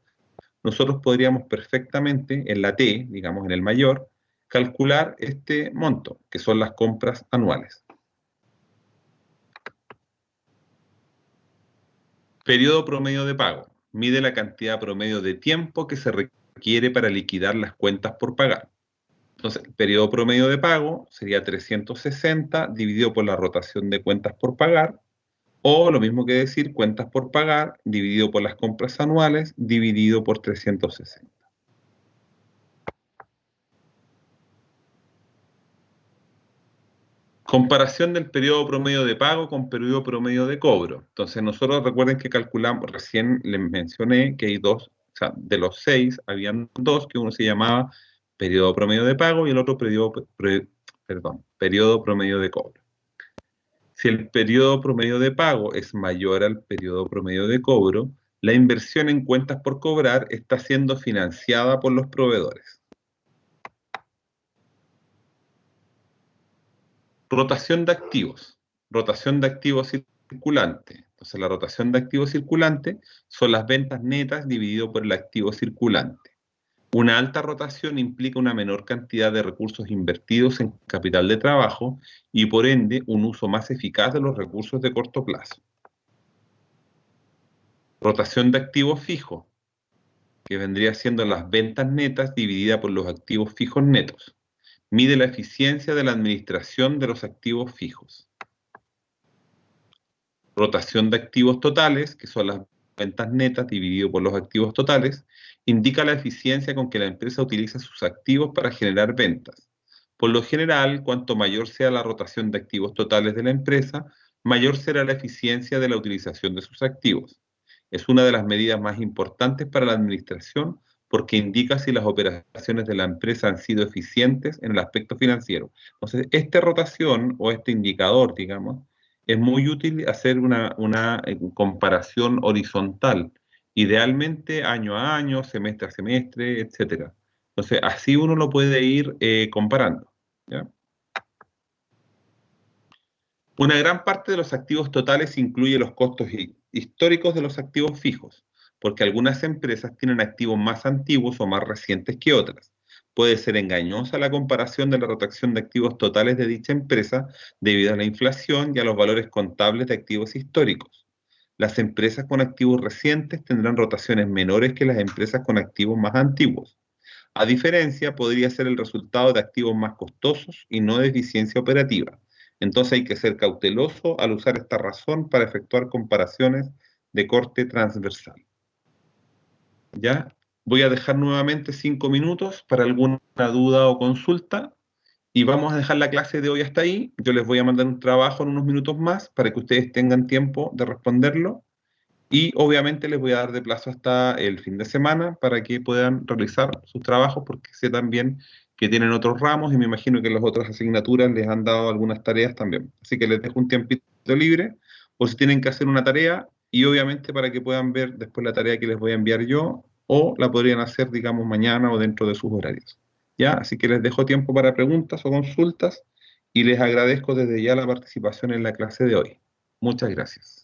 nosotros podríamos perfectamente, en la T, digamos en el mayor, calcular este monto, que son las compras anuales. Periodo promedio de pago. Mide la cantidad promedio de tiempo que se requiere para liquidar las cuentas por pagar. Entonces, el periodo promedio de pago sería 360 dividido por la rotación de cuentas por pagar, o lo mismo que decir, cuentas por pagar dividido por las compras anuales dividido por 360. Comparación del periodo promedio de pago con periodo promedio de cobro. Entonces nosotros recuerden que calculamos, recién les mencioné que hay dos, o sea, de los 6 habían dos, que uno se llamaba periodo promedio de pago y el otro periodo promedio de cobro. Si el periodo promedio de pago es mayor al periodo promedio de cobro, la inversión en cuentas por cobrar está siendo financiada por los proveedores. Rotación de activos. Rotación de activos circulante. Entonces, la rotación de activos circulante son las ventas netas dividido por el activo circulante. Una alta rotación implica una menor cantidad de recursos invertidos en capital de trabajo y, por ende, un uso más eficaz de los recursos de corto plazo. Rotación de activos fijos, que vendría siendo las ventas netas divididas por los activos fijos netos. Mide la eficiencia de la administración de los activos fijos. Rotación de activos totales, que son las ventas netas dividido por los activos totales, indica la eficiencia con que la empresa utiliza sus activos para generar ventas. Por lo general, cuanto mayor sea la rotación de activos totales de la empresa, mayor será la eficiencia de la utilización de sus activos. Es una de las medidas más importantes para la administración porque indica si las operaciones de la empresa han sido eficientes en el aspecto financiero. Entonces, esta rotación o este indicador, digamos, es muy útil hacer una comparación horizontal, idealmente año a año, semestre a semestre, etc. Entonces, así uno lo puede ir comparando, ¿ya? Una gran parte de los activos totales incluye los costos históricos de los activos fijos, porque algunas empresas tienen activos más antiguos o más recientes que otras. Puede ser engañosa la comparación de la rotación de activos totales de dicha empresa debido a la inflación y a los valores contables de activos históricos. Las empresas con activos recientes tendrán rotaciones menores que las empresas con activos más antiguos. A diferencia, podría ser el resultado de activos más costosos y no de eficiencia operativa. Entonces hay que ser cauteloso al usar esta razón para efectuar comparaciones de corte transversal. ¿Ya? Voy a dejar nuevamente 5 minutos para alguna duda o consulta y vamos a dejar la clase de hoy hasta ahí. Yo les voy a mandar un trabajo en unos minutos más para que ustedes tengan tiempo de responderlo y obviamente les voy a dar de plazo hasta el fin de semana para que puedan realizar sus trabajos porque sé también que tienen otros ramos y me imagino que en las otras asignaturas les han dado algunas tareas también. Así que les dejo un tiempito libre por si tienen que hacer una tarea y obviamente para que puedan ver después la tarea que les voy a enviar yo o la podrían hacer, digamos, mañana o dentro de sus horarios. ¿Ya? Así que les dejo tiempo para preguntas o consultas y les agradezco desde ya la participación en la clase de hoy. Muchas gracias.